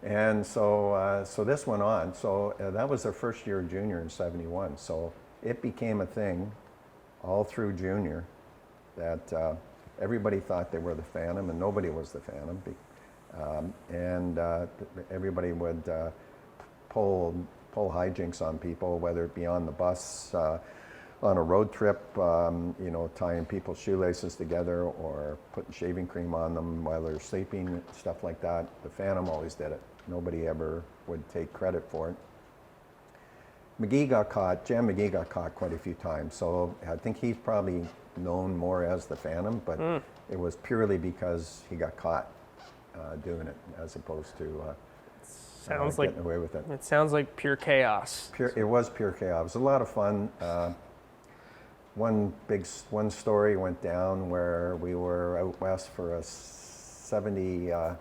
And so this went on. So that was their first year of junior in '71. So it became a thing all through junior that everybody thought they were the Phantom, and nobody was the Phantom. Everybody would pull hijinks on people, whether it be on the bus, on a road trip, tying people's shoelaces together or putting shaving cream on them while they're sleeping, stuff like that. The Phantom always did it. Nobody ever would take credit for it. Jan McGee got caught quite a few times, so I think he's probably known more as the Phantom, but it was purely because he got caught doing it, as opposed to getting away with it. It sounds like pure chaos. It was pure chaos. It was a lot of fun. One story went down where we were out west for a 70. It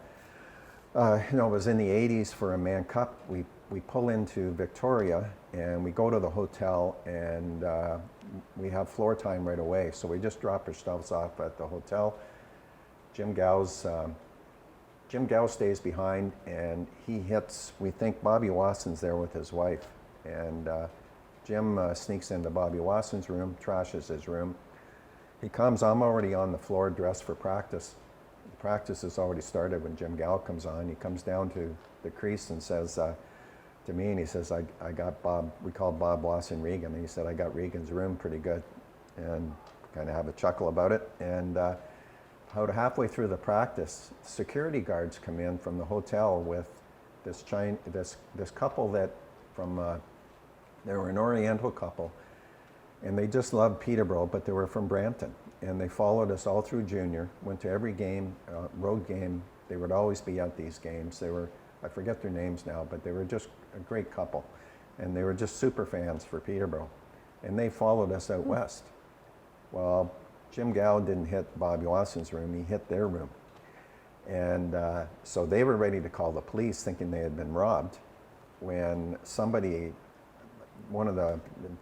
was in the 80s for a Man Cup. We pull into Victoria and we go to the hotel, and we have floor time right away. So we just drop ourselves off at the hotel. Jim Gow stays behind, and he hits, we think Bobby Watson's there with his wife. And Jim sneaks into Bobby Watson's room, trashes his room. He comes, I'm already on the floor dressed for practice. The practice has already started when Jim Gow comes on. He comes down to the crease and says to me, and he says, I got Bob, we called Bob Watson Regan, and he said, I got Regan's room pretty good. And kind of have a chuckle about it. And about halfway through the practice, security guards come in from the hotel with this couple that they were an Oriental couple, And they just loved Peterborough, but they were from Brampton. And they followed us all through junior, went to every game, road game. They would always be at these games. They were, I forget their names now, but they were just a great couple. And they were just super fans for Peterborough. And they followed us out west. Well, Jim Gow didn't hit Bobby Watson's room, he hit their room. And so they were ready to call the police thinking they had been robbed when somebody, one of the,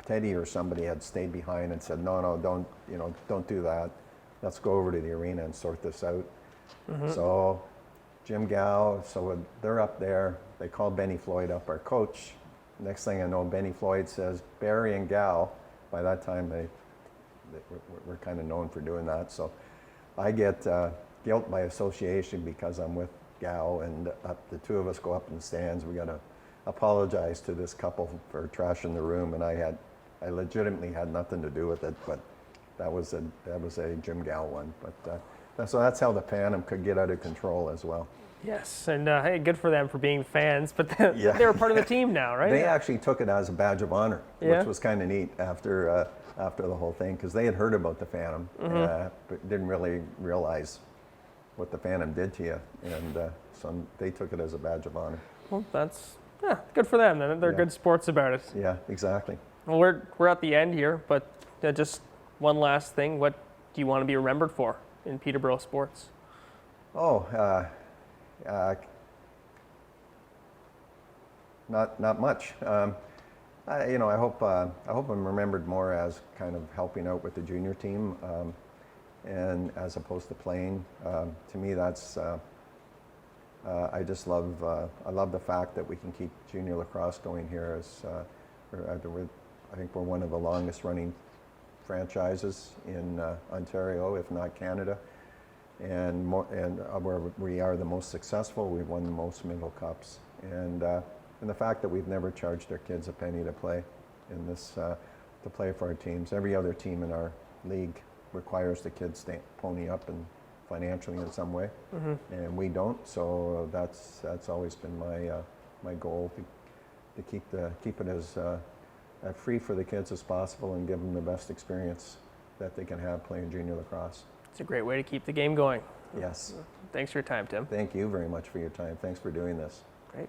Teddy or somebody had stayed behind and said, no, don't do that. Let's go over to the arena and sort this out. So Jim Gow, so they're up there. They call Benny Floyd up, our coach. Next thing I know, Benny Floyd says, Barrie and Gow. By that time, they were kind of known for doing that. So I get guilt by association because I'm with Gow, and the two of us go up in the stands. We got to apologize to this couple for trashing the room, and I legitimately had nothing to do with it, but that was a Jim Gow one. But so that's how the Phantom could get out of control as well. Yes, and hey, good for them for being fans, but they were part of the team now, right? They actually took it as a badge of honor, Yeah. which was kind of neat after the whole thing, because they had heard about the Phantom, but didn't really realize what the Phantom did to you, and so they took it as a badge of honor. Well, that's good for them. They're good sports about it. Yeah, exactly. Well, we're at the end here, but just one last thing. What do you want to be remembered for in Peterborough sports? Oh, not much. I hope I'm remembered more as kind of helping out with the junior team, and as opposed to playing. To me, that's I just love I love the fact that we can keep junior lacrosse going here. I think we're one of the longest running franchises in Ontario, if not Canada. And where we are the most successful, we've won the most Mingle Cups, and the fact that we've never charged our kids a penny to play in this to play for our teams. Every other team in our league requires the kids to pony up and financially in some way, and we don't. So that's always been my goal to keep it as free for the kids as possible and give them the best experience that they can have playing junior lacrosse. It's a great way to keep the game going. Yes. Thanks for your time, Tim. Thank you very much for your time. Thanks for doing this. Great.